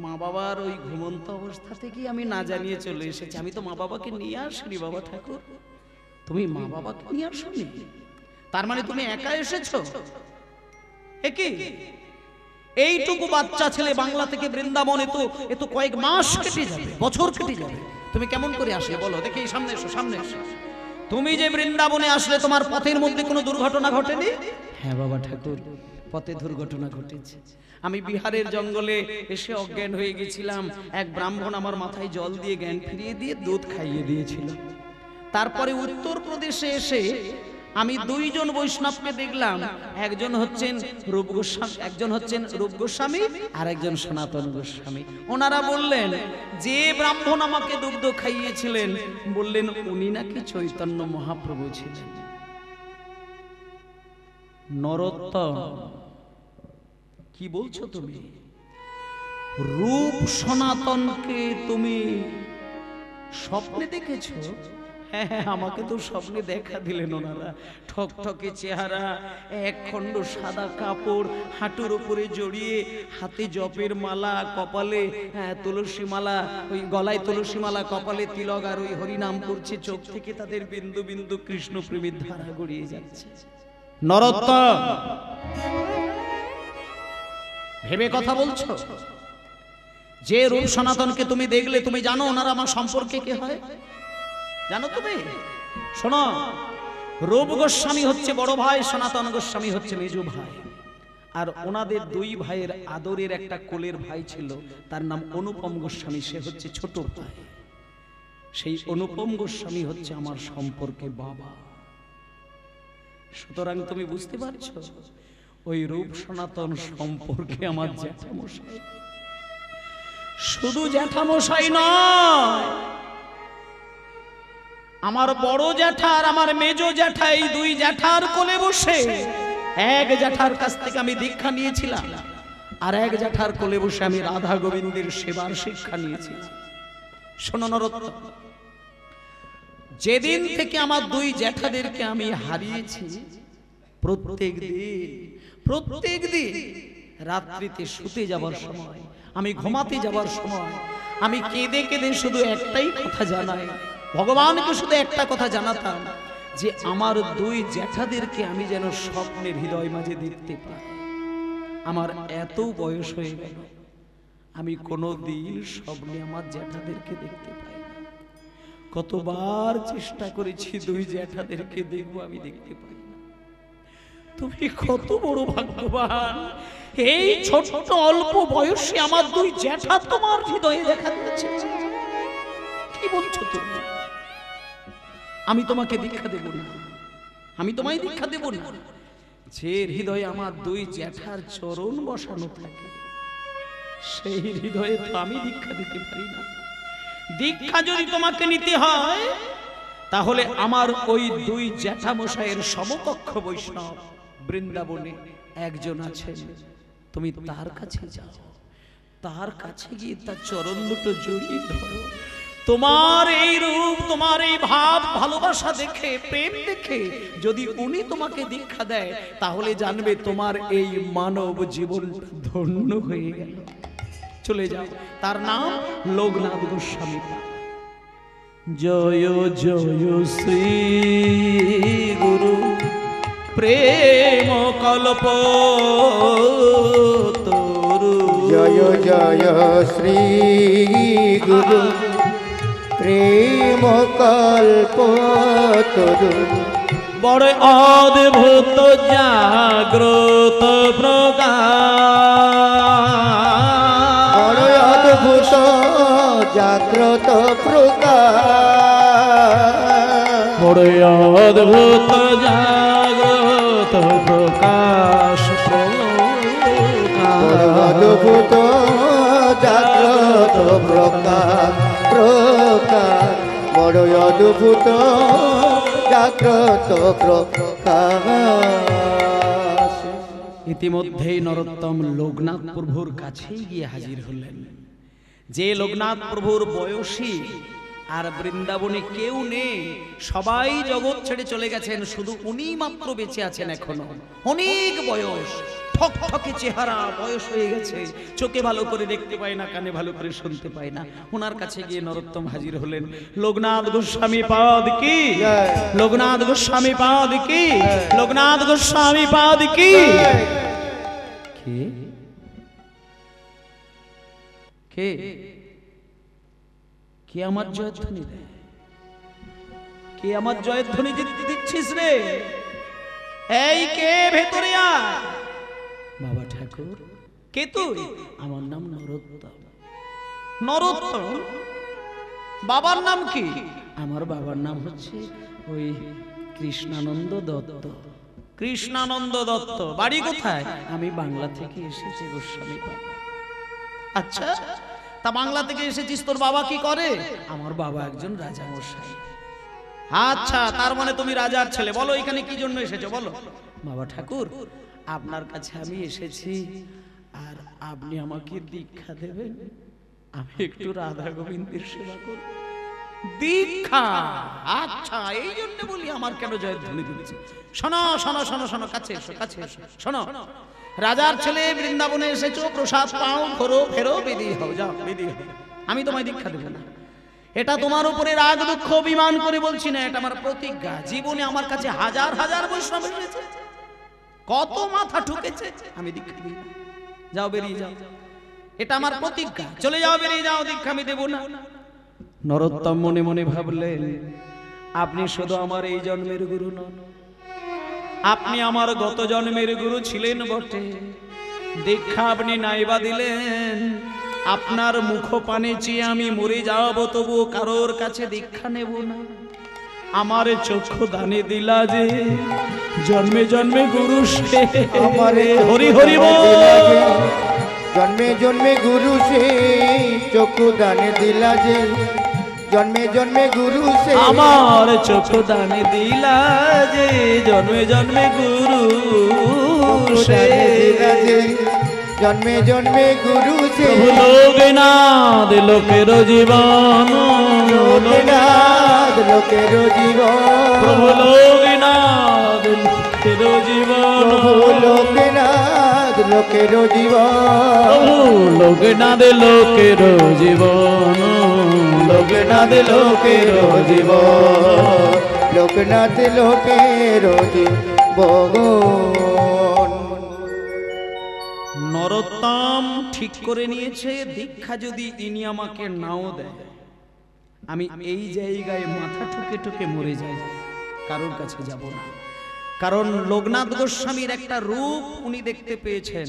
মা বাবার ওই ঘুমন্ত অবস্থা থেকে আমি না জানিয়ে চলে এসেছি। আমি তো মা বাবাকে নিয়ে আসিনি। বাবা ঠাকুর, তুমি মা বাবাকে নিয়ে আসোনি? তার মানে তুমি একা এসেছো? একই এইটুকু বাচ্চা ছেলে বাংলা থেকে বৃন্দাবন, এ তো কয়েক মাস কেটে যাবে, বছর কেটে যাবে। তুমি কেমন করে আসলে বলো দেখি? সামনে এসো, সামনে এসো। তুমি যে বৃন্দাবনে আসলে তোমার পথের মধ্যে কোনো দুর্ঘটনা ঘটেনি? হ্যাঁ বাবা ঠাকুর, পথে দুর্ঘটনা ঘটেছে। আমি বিহারের জঙ্গলে এসে অজ্ঞান হয়ে গেছিলাম। এক ব্রাহ্মণ আমার মাথায় জল দিয়ে জ্ঞান ফিরিয়ে দিয়ে দুধ খাইয়ে দিয়েছিল। তারপরে উত্তরপ্রদেশে এসে আমি দুইজন বৈষ্ণবকে দেখলাম। একজন হচ্ছেন রূপ গোস্বামী, একজন হচ্ছেন রূপ গোস্বামী, আর একজন সনাতন গোস্বামী। ওনারা বললেন যে ব্রাহ্মণ আমাকে দুগ্ধ খাইয়েছিলেন, বললেন উনি নাকি চৈতন্য মহাপ্রভু ছিলেন। নরোত্তম, কি বলছো তুমি? রূপ সনাতনকে তুমি স্বপ্নে দেখেছো? হ্যাঁ হ্যাঁ, আমাকে তো স্বপ্নে দেখা দিলেন ওনারা। ঠকঠকে চেহারা, এক খণ্ড সাদা কাপড় হাঁটুর উপরে জড়িয়ে, হাতে জপের মালা, কপালে তুলসী মালা, ওই গলায় তুলসী মালা, কপালে তিলক, আর ওই হরিনাম করছে। চোখ থেকে তাদের বিন্দু বিন্দু কৃষ্ণ প্রেমের ধারা গড়িয়ে যাচ্ছে। নরোত্তম, ভেবে কথা বলছো? যে রূপ সনাতনকে তুমি দেখলে, তুমি জানো ওনারা আমার সম্পর্কে কে হয়? জানো তুমি? শোনো, রূপ গোস্বামী হচ্ছে বড় ভাই, সনাতন গোস্বামী হচ্ছে মেজো ভাই। আর ওনাদের দুই ভাইয়ের আদরের একটা কোলের ভাই ছিল, তার নাম অনুপম গোস্বামী, সে হচ্ছে ছোট ভাই। সেই অনুপম গোস্বামী হচ্ছে আমার সম্পর্কে বাবা। সুতরাং তুমি বুঝতে পারছো, ওই রূপ সনাতন সম্পর্কে আমার জ্যাঠামশাই। শুধু জ্যাঠামশাই নয়, আমার বড় জ্যাঠা আর আমার মেজো জ্যাঠা, এই দুই জ্যাঠার কোলে বসে এক জ্যাঠার কাছ থেকে আমি দীক্ষা নিয়েছিলাম, আর এক জ্যাঠার কোলে বসে আমি রাধা গোবিন্দের সেবার শিক্ষা নিয়েছিলাম। শোনো নরোত্তম, যেদিন থেকে আমার দুই জ্যাঠাদেরকে আমি হারিয়েছি, প্রত্যেক দিন রাত্রিতে শুতে যাবার সময়, আমি ঘুমাতে যাবার সময় আমি কেঁদে কেঁদে শুধু একটাই কথা জানাই, ভগবানকে শুধু একটা কথা জানাতাম যে আমার দুই জ্যাঠাদেরকে আমি যেন স্বপ্নের হৃদয় মাঝে দেখতে পাই। আমার এত বয়স হয়ে গেল, আমি কোনোদিন স্বপ্নে আমার জ্যাঠাদেরকে দেখতে পাই না। কতবার চেষ্টা করেছি দুই জ্যাঠাদেরকে দেখবো, আমি দেখতে পাই না। তুমি কত বড় ভাগ্যবান, এই ছোট অল্প বয়সে আমার দুই জ্যাঠা তোমার হৃদয়ে দেখা দিয়েছে। কি বলছো তুমি? আমি তোমাকে দীক্ষা দেব না, আমি তোমায় দীক্ষা দেব না। যে হৃদয়ে আমার দুই জ্যাঠার চরণ বসানো থাকে, সেই হৃদয়ে তো আমি দীক্ষা দিতে পারি না। দীক্ষা যদি তোমাকে নিতে হয়, তাহলে আমার ওই দুই জ্যাঠামশাইয়ের সমকক্ষ বৈষ্ণব বৃন্দাবনে একজন আছেন, তুমি তার কাছে যাও, তার কাছে গিয়ে তার চরণ দুটো জড়িয়ে ধরো। তোমার এই রূপ, তোমার এই ভাব, ভালোবাসা দেখে, প্রেম দেখে যদি উনি তোমাকে দীক্ষা দেয়, তাহলে জানবে তোমার এই মানব জীবন ধন্য হয়ে গেল। চলে যাও। তার নাম লোকনাথ গোস্বামী। জয় জয় শ্রী গুরু প্রেম কল্প তরু। জয় জয় শ্রী গুরু প্রেম কল্প তরু। বড় অদ্ভুত জাগ্রত প্রকাশ, বড় অদ্ভুত জাগ্রত প্রকাশ, বড় অদ্ভুত জাগ্রত প্রকাশ, বড় অদ্ভুত জাগ্রত প্রকাশ প্রকাশ, বড় অদ্ভুত জাগ্রত প্রকাশ। ইতিমধ্যেই নরোত্তম লোকনাথ প্রভুর কাছেই গিয়ে হাজির হলেন। যে লোকনাথ প্রভুর বয়সী আর বৃন্দাবনে কেউ নেই, সবাই জগৎ ছেড়ে চলে গেছেন, শুধু উনি মাত্র বেঁচে আছেন এখনো। অনেক বয়স, ঠকঠকে চেহারা, বয়স হয়ে গেছে, চোখে ভালো করে দেখতে পায় না, কানে ভালো করে শুনতে পায় না। ওনার কাছে গিয়ে নরোত্তম হাজির হলেন। লোকনাথ গোস্বামী পাদ কি, লোকনাথ গোস্বামী পাদ কি, লোকনাথ গোস্বামী পাদ কি। কে কে কে আমার জয়ধ্বনি দেয়? কে আমার জয়ধ্বনি দিচ্ছিস রে? এই কে ভেতরে আয়। বাবা ঠাকুর, কে তুই? আমার নাম নরোত্তম। নরোত্তম? বাবার নাম কি? আমার বাবার নাম হচ্ছে ওই কৃষ্ণানন্দ দত্ত। কৃষ্ণানন্দ দত্ত। বাড়ি কোথায়? আমি বাংলা থেকে এসেছি গোস্বামী পাদ। আচ্ছা, তা বাংলা থেকে এসেছিস, তোর বাবা কি করে? আমার বাবা একজন রাজা মশাই। আচ্ছা, তার মানে তুমি রাজার ছেলে। বলো এখানে কি জন্য এসেছো বলো। বাবা ঠাকুর, আপনার কাছে আমি এসেছি, আর আপনি আমাকে দীক্ষা দেবেন, আমি একটু রাধা গোবিন্দের সেবা করব। দীক্ষা? আচ্ছা, এই জন্য বলি আমার কেন জয়ধ্বনি দিচ্ছে। শোনো শোনো শোনো শোনো, কাছে এসো, কাছে এসো। শোনো, রাজার ছেলে, বৃন্দাবনে এসেছো, প্রসাদ পাও, ঘোরো, ফেরো, বেদি হও, যাও বেদি হও। আমি তোমায় দীক্ষা দেব না। এটা তোমার উপরে রাগ দুঃখ অভিমান করে বলছি না, এটা আমার প্রতিজ্ঞা। জীবনে আমার কাছে হাজার হাজার বৈষ্ণব এসেছে, কত মাথা ঠুকেছে, আমি দীক্ষা দিই না। যাও, বেরিয়ে যাও, এটা আমার প্রতিজ্ঞা। চলে যাও, বেরিয়ে যাও, দীক্ষা আমি দেব না। নরোত্তম মনে মনে ভাবলেন, আপনি শুধু আমার এই জন্মের গুরু নন, আপনি আমার গত জন্মের গুরু ছিলেন বটে। দীক্ষা আপনি নাইবা দিলেন, আপনার মুখ পানে চেয়ে আমি মরে যাব, তবুও কারোর কাছে দীক্ষা নেব না। আমার চক্ষু দানে দিলা যে, জন্মে জন্মে গুরু সে। হরি হরি বল। জন্মে জন্মে গুরু সে, চক্ষু দানে দিলা যে, জন্মে জন্মে গুরু সে। আমার চক্ষু দানে দিলা যে, জন্মে জন্মে গুরু সে। জন্মে জন্মে গুরু সে। লোকনাথ লোকের জীবন, লোকনাথ লোকের জীবন, প্রভু লোকনাথ লোকের জীবন, লোকনাথ লোকের জীবন, প্রভু লোকনাথ লোকের জীবন, লোকনাথ লোকের জীবন, লোকনাথ লোকের জীবন। নরোত্তম ঠিক করে নিয়েছে, দীক্ষা যদি ইনি আমাকে নাও দেয়, আমি এই জায়গায় মাথা ঠুকে ঠুকে মরে যাই, কারোর কাছে যাব না। কারণ লোকনাথ গোস্বামীর একটা রূপ উনি দেখতে পেয়েছেন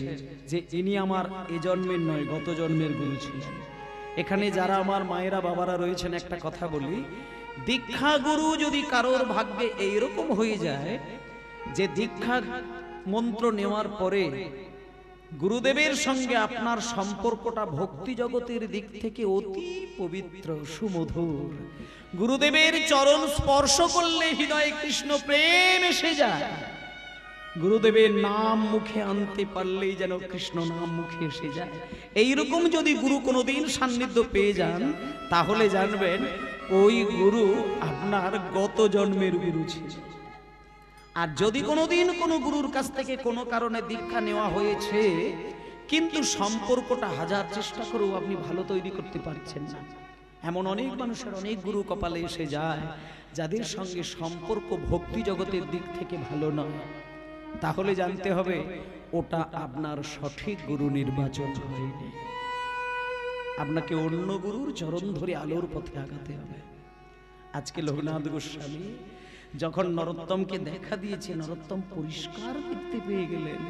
যে ইনি আমার এ জন্মের নয়, গত জন্মের গুরু ছিলেন। এখানে যারা আমার মায়েরা বাবারা রয়েছেন, একটা কথা বলি, দীক্ষা গুরু যদি কারোর ভাগ্যে এইরকম হয়ে যায় যে দীক্ষা মন্ত্র নেওয়ার পরে গুরুদেবের সঙ্গে আপনার সম্পর্কটা ভক্তি জগতের দিক থেকে অতি পবিত্র সুমধুর, গুরুদেবের চরণ স্পর্শ করলে হৃদয়ে কৃষ্ণ প্রেম এসে যায়, গুরুদেবের নাম মুখে আনতে পারলেই যেন কৃষ্ণ নাম মুখে এসে যায়, এইরকম যদি গুরু কোনোদিন সান্নিধ্য পেয়ে যান, তাহলে জানবেন ওই গুরু আপনার গত জন্মের গুরু ছিল। আর যদি কোনোদিন কোনো গুরুর কাছ থেকে কোনো কারণে দীক্ষা নেওয়া হয়েছে, কিন্তু সম্পর্কটা হাজার চেষ্টা করেও আপনি ভালো তৈরি করতে পারছেন না, এমন অনেক মানুষের অনেক গুরু কপালে এসে যায় যাদের সঙ্গে সম্পর্ক ভক্তি জগতের দিক থেকে ভালো নয়, তাহলে জানতে হবে ওটা আপনার সঠিক গুরু নির্বাচন হয়নি, আপনাকে অন্য গুরুর চরণ ধরে আলোর পথে আগাতে হবে। আজকে লোকনাথ গোস্বামী যখন নরোত্তমকে দেখা দিয়েছে, নরোত্তম পরিষ্কার দেখতে পেয়ে গেলেন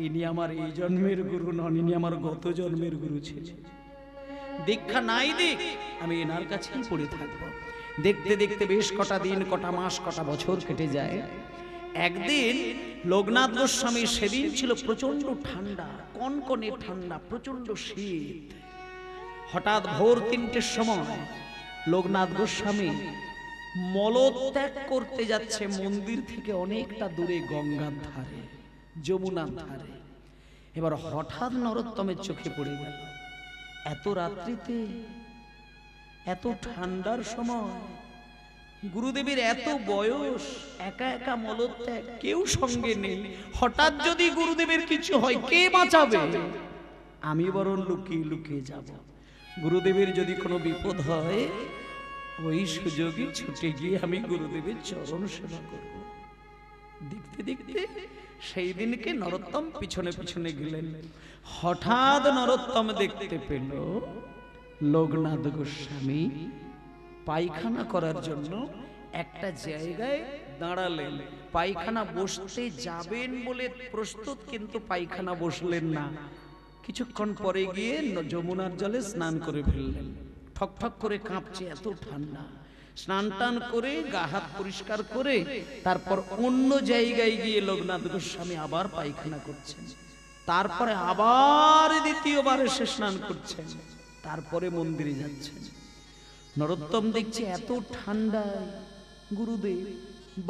ইনি আমার এই জন্মের গুরু নন, ইনি আমার গত জন্মের গুরু ছিলেন। দীক্ষা নাই দিক, আমি এনার কাছেই পড়ে থাকবো। দেখতে দেখতে বেশ কটা দিন, কটা মাস, কটা বছর কেটে যায়। একদিন লোকনাথ গোস্বামী, সেদিন ছিল প্রচন্ড ঠান্ডা, কনকনে ঠান্ডা, প্রচন্ড শীত। হঠাৎ ভোর ৩টের সময় লোকনাথ গোস্বামী মলত্যাগ করতে যাচ্ছে মন্দির থেকে অনেকটা দূরে, গঙ্গার ধারে, যমুনার ধারে। এবার হঠাৎ নরোত্তমের চোখে পড়ে গেল, এত রাত্রিতে, এত ঠান্ডার সময়, গুরুদেবের এত বয়স, একা একা মলত্যাগ, কেউ সঙ্গে নেই, হঠাৎ যদি গুরুদেবের কিছু হয় কে বাঁচাবে? আমি বরং লুকিয়ে লুকিয়ে যাব, গুরুদেবের যদি কোনো বিপদ হয় ওই সুযোগে ছুটে গিয়ে আমি গুরুদেবের চরণ সেবা করব। দেখতে দেখতে সেই দিনকে নরোত্তম পিছনে পিছনে গেলেন। হঠাৎ নরোত্তম দেখতে পেল লোকনাথ গোস্বামী পায়খানা করার জন্য একটা জায়গায় দাঁড়ালেন। পায়খানা বসতে যাবেন বলে প্রস্তুত, কিন্তু পায়খানা বসলেন না। কিছুক্ষণ পরে গিয়ে যমুনার জলে স্নান করে ফেললেন। ঠক ঠক করে কাঁপছে, এত ঠান্ডা। স্নান টান করে গা হাত পরিষ্কার করে তারপর অন্য জায়গায় গিয়ে লোকনাথ গোস্বামী আবার পায়খানা করছেন। তারপরে আবার দ্বিতীয়বার এসে স্নান করছেন, তারপরে মন্দিরে যাচ্ছেন। নরোত্তম দেখছে এত ঠান্ডায় গুরুদেব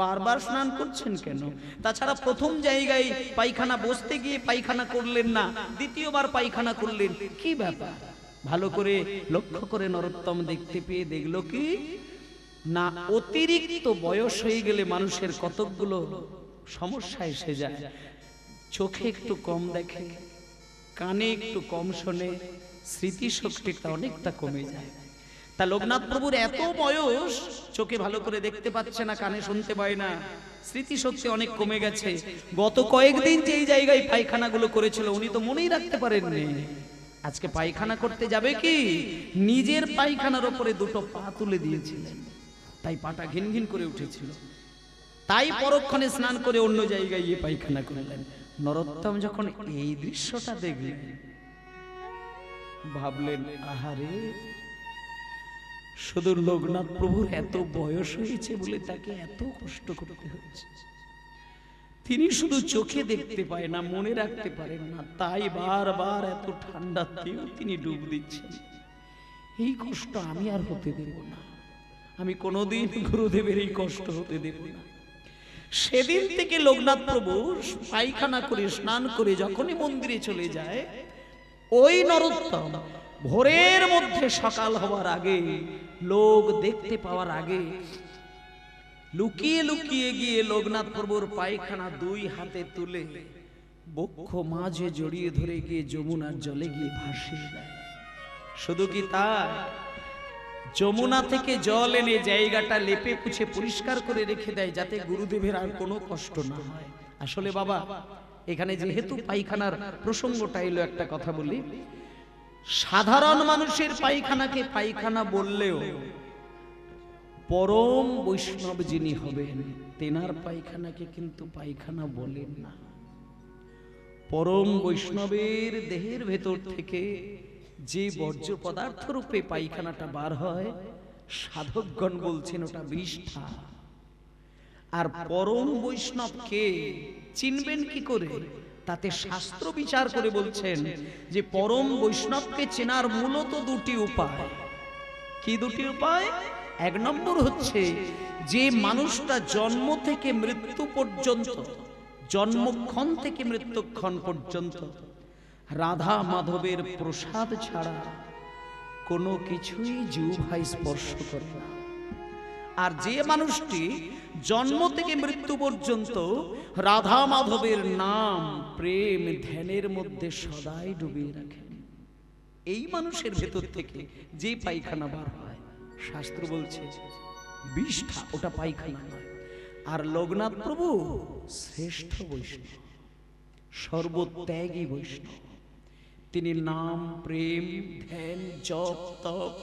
বারবার স্নান করছেন কেন? তাছাড়া প্রথম জায়গায় পায়খানা বসতে গিয়ে পায়খানা করলেন না, দ্বিতীয়বার পায়খানা করলেন, কি ব্যাপার? ভালো করে লক্ষ্য করে নরোত্তম দেখতে পেয়ে দেখলো কি না, অতিরিক্ত বয়স হয়ে গেলে মানুষের কতকগুলো সমস্যা এসে যায়। চোখে একটু কম দেখে, কানে একটু কম শোনে, স্মৃতিশক্তিটা অনেকটা কমে যায়। তা লোকনাথ প্রভুর এত বয়স, চোখে ভালো করে দেখতে পাচ্ছে না, কানে শুনতে পায় না, স্মৃতিশক্তি অনেক কমে গেছে। গত কয়েকদিন যে এই জায়গায় পায়খানাগুলো করেছিল উনি তো মনেই রাখতে পারেননি। আজকে পায়খানা করতে যাবে কি, নিজের পায়খানার উপরে দুটো পা তুলে দিয়েছিলেন, তাই পাটা ঘিন ঘিন করে উঠেছিল। তাই পরক্ষণে স্নান করে অন্য জায়গায় গিয়ে পায়খানা করলেন। নরোত্তম যখন এই দৃশ্যটা দেখলেন, ভাবলেন আহারে, শুধু লোকনাথ প্রভুর এত বয়স হয়েছে বলে তাকে এত কষ্ট করতে হচ্ছে। তিনি শুধু চোখে দেখতে পায় না, মনে রাখতে পারেন না, তাই বারবার এত ঠান্ডাতেও তিনি ডুব দিচ্ছেন। এই কষ্ট আমি আর হতে দেব না, আমি কোনোদিন গুরুদেবের এই কষ্ট হতে দেব না। সেদিন থেকে লোকনাথ প্রভু পায়খানা করে স্নান করে যখনই মন্দিরে চলে যায়, ওই নরোত্তম ভোরের মধ্যে সকাল হওয়ার আগে, লোক দেখতে পাওয়ার আগে লুকিয়ে লুকিয়ে গিয়ে লোকনাথ প্রভুর পায়খানা দুই হাতে তুলে বক্ষ মাঝে জড়িয়ে ধরে গিয়ে যমুনার জলে গিয়ে ভাসিয়ে দেয়। শুধু কি তাই, যমুনা থেকে জল এনে জায়গাটা লেপে পুছে পরিষ্কার করে রেখে দেয় যাতে গুরুদেবের আর কোনো কষ্ট না হয়। আসলে বাবা, এখানে যেহেতু পায়খানার প্রসঙ্গটা এলো, একটা কথা বলি, সাধারণ মানুষের পায়খানাকে পায়খানা বললেও পরম বৈষ্ণব যিনি হবেন তেনার পায়খানাকে কিন্তু পায়খানা বলেন না। পরম বৈষ্ণবের দেহের ভেতর থেকে যে বর্জ্য পদার্থ রূপে পায়খানাটা বার হয়, সাধকগণ বলছেন ওটা বিষ্ঠা। আর পরম বৈষ্ণবকে চিনবেন কি করে? তাতে শাস্ত্র বিচার করে বলছেন যে পরম বৈষ্ণবকে চেনার মূলত দুটি উপায়। কি দুটি উপায়? এক নম্বর হচ্ছে যে মানুষটা জন্ম থেকে মৃত্যু পর্যন্ত, জন্মক্ষণ থেকে মৃত্যুক্ষণ পর্যন্ত রাধা মাধবের প্রসাদ ছাড়া কোনো কিছুই জিহ্বায় স্পর্শ করে না, আর যে মানুষটি জন্ম থেকে মৃত্যু পর্যন্ত রাধা মাধবের নাম প্রেম ধ্যানের মধ্যে সদাই ডুবিয়ে রাখেন, এই মানুষের ভেতর থেকে যে পায়খানা বার হয়, শাস্ত্র বলছে বিষ্ঠা, ওটা পায়খানা নয়। আর লোকনাথ প্রভু শ্রেষ্ঠ বৈষ্ণব, সর্বত্যাগী বৈষ্ণব। তিনি নাম প্রেম ধ্যান জপ তপ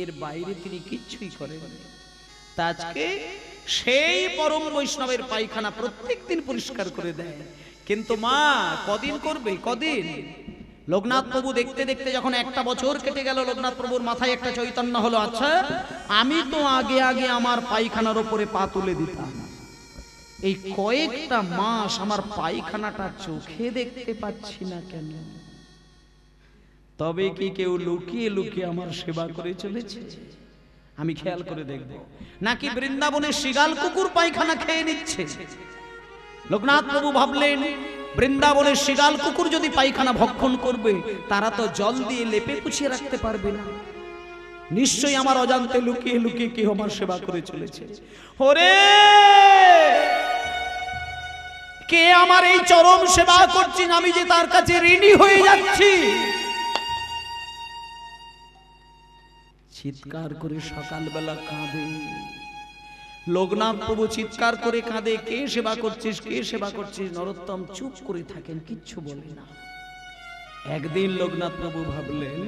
এর বাইরে তিনি কিচ্ছুই করেন না। আজকে সেই পরম বৈষ্ণবের পায়খানা প্রত্যেকদিন পরিষ্কার করে দেয়। কিন্তু মা কদিন করবে? কদিন? লোকনাথ প্রভু দেখতে দেখতে যখন একটা বছর কেটে গেল, লোকনাথ প্রভুর মাথায় একটা চৈতন্য হলো, আচ্ছা আমি তো আগে আগে আমার পায়খানার উপরে পা তুলে দিতাম, এই কয়েকটা মাস আমার পায়খানাটা চোখে দেখতে পাচ্ছি না কেন? তবে কি কেউ লুকিয়ে লুকিয়ে আমার সেবা করে চলেছে? আমি খেয়াল করে দেখব, নাকি বৃন্দাবনের শিগাল কুকুর পায়খানা খেয়ে নিচ্ছে? লোকনাথ প্রভু ভাবলেন বৃন্দাবনের শিগাল কুকুর যদি পায়খানা ভক্ষণ করবে, তারা তো জল দিয়ে লেপে পুছিয়ে রাখতে পারবে না, নিশ্চয়ই আমার অজান্তে লুকিয়ে লুকিয়ে কেউ আমার সেবা করে চলেছে। ওরে কে আমার এই চরম সেবা করছেন, আমি যে তার কাছে ঋণী হয়ে যাচ্ছি। চিৎকার করে সকালবেলা কাঁদে লোকনাথ প্রভু, চিৎকার করে কাঁদে, কে সেবা করছিস, কে সেবা করছিস? নরোত্তম চুপ করে থাকেন, কিচ্ছু বলে না। একদিন লোকনাথ প্রভু ভাবলেন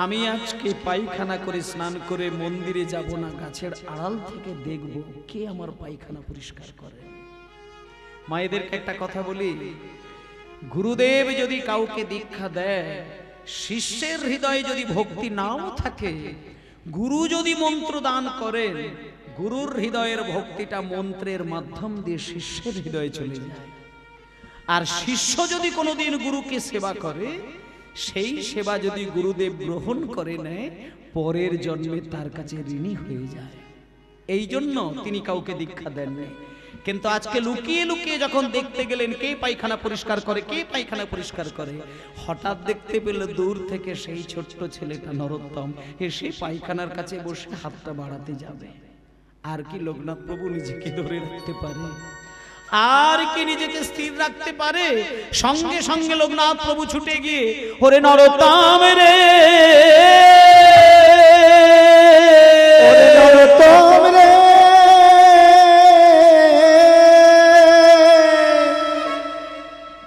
আমি আজকে পায়খানা করে স্নান করে মন্দিরে যাব না, গাছের আড়াল থেকে দেখব কে আমার পায়খানা পরিষ্কার করে। মায়েদেরকে একটা কথা বলি, গুরুদেব যদি কাউকে দীক্ষা দেয়, শিষ্যের হৃদয়ে যদি ভক্তি নাও থাকে, গুরু যদি মন্ত্র দান করেন, গুরুর হৃদয়ের ভক্তিটা মন্ত্রের মাধ্যম দিয়ে শিষ্যের হৃদয়ে চলে যায়। আর শিষ্য যদি কোনোদিন গুরুকে সেবা করে, সেই সেবা যদি গুরুদেব গ্রহণ করে নেয়, পরের জন্মে তার কাছে ঋণী হয়ে যায়। এই জন্য তিনি কাউকে দীক্ষা দেননি। কিন্তু আজকে লুকিয়ে লুকিয়ে যখন দেখতে গেলেন কে পায়খানা পরিষ্কার করে, কে পায়খানা পরিষ্কার করে, হঠাৎ দেখতে পেল দূর থেকে সেই ছোট্ট ছেলেটা নরোত্তম এসে পায়খানার কাছে বসে হাতটা বাড়াতে যাবে। আর কি লোকনাথ প্রভু নিজেকে ধরে রাখতে পারে? আর কি নিজেকে স্থির রাখতে পারে? সঙ্গে সঙ্গে লোকনাথ প্রভু ছুটে গিয়ে, ওরে নরোত্তম রে, ওরে নরোত্তম রে,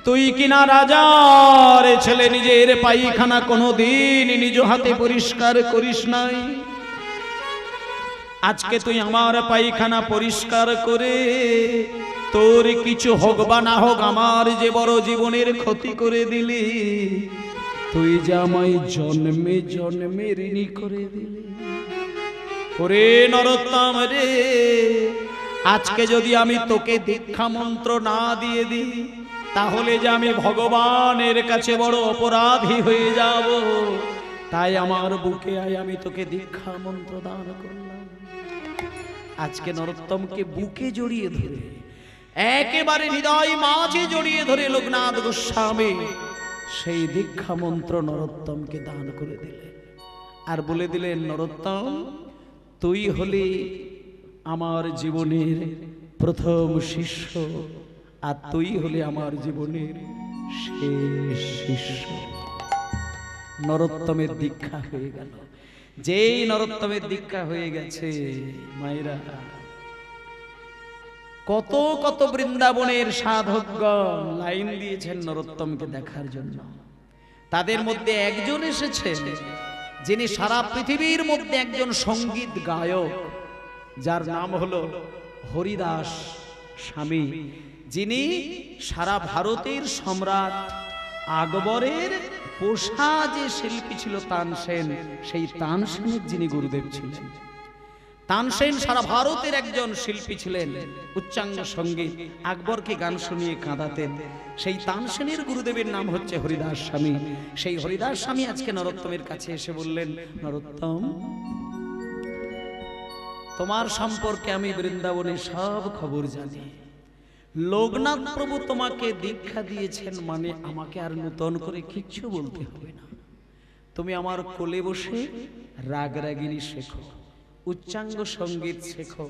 তুই কিনা রাজার ছেলে, নিজের পায়খানা কোনোদিন নিজ হাতে পরিষ্কার করিস নাই, আজকে তুই আমার পায়খানা পরিষ্কার করে তোর কিছু হোক বা না হোক আমার যে বড় জীবনের ক্ষতি করে দিলি, তুই যে আমায় জন্মে জন্মে ঋণী করে দিলি। ওরে নরোত্তম রে, আজকে যদি আমি তোকে দীক্ষা মন্ত্র না দিয়ে দিই, তাহলে যে আমি ভগবানের কাছে বড় অপরাধী হয়ে যাব, তাই আমার বুকে আয়, আমি তোকে দীক্ষা মন্ত্র দান করলাম। আজকে নরোত্তমকে বুকে জড়িয়ে ধরে, একেবারে হৃদয় মাঝে জড়িয়ে ধরে লোকনাথ গোস্বামী সেই দীক্ষা মন্ত্র নরোত্তমকে দান করে দিলেন। আর বলে দিলেন, নরোত্তম তুই হলি আমার জীবনের প্রথম শিষ্য, আর তুই হলে আমার জীবনের শেষ শিষ্য। নরোত্তমের দীক্ষা হয়ে গেল। যেই নরোত্তমের দীক্ষা হয়ে গেছে মায়েরা, কত কত বৃন্দাবনের সাধকগণ লাইন দিয়েছেন নরোত্তমকে দেখার জন্য। তাদের মধ্যে একজন এসেছেন যিনি সারা পৃথিবীর মধ্যে একজন সঙ্গীত গায়ক, যার নাম হলো হরিদাস স্বামী, যিনি সারা ভারতের সম্রাট আকবরের পোষা যে শিল্পী ছিল তানসেন, সেই তানসেনের যিনি গুরুদেব ছিলেন। তানসেন সারা ভারতের একজন শিল্পী ছিলেন, উচ্চাঙ্গ সঙ্গীত, আকবরকে গান শুনিয়ে কাঁদাতেন। সেই তানসেনের গুরুদেবের নাম হচ্ছে হরিদাস স্বামী। সেই হরিদাস স্বামী আজকে নরোত্তমের কাছে এসে বললেন, নরোত্তম, তোমার সম্পর্কে আমি বৃন্দাবনের সব খবর জানি। লোকনাথ প্রভু তোমাকে দীক্ষা দিয়েছেন, মানে আমাকে আর নতুন করে কিচ্ছু বলতে হবে না। তুমি আমার কোলে বসে রাগ রাগিনী শেখো, উচ্চাঙ্গ সঙ্গীত শেখো,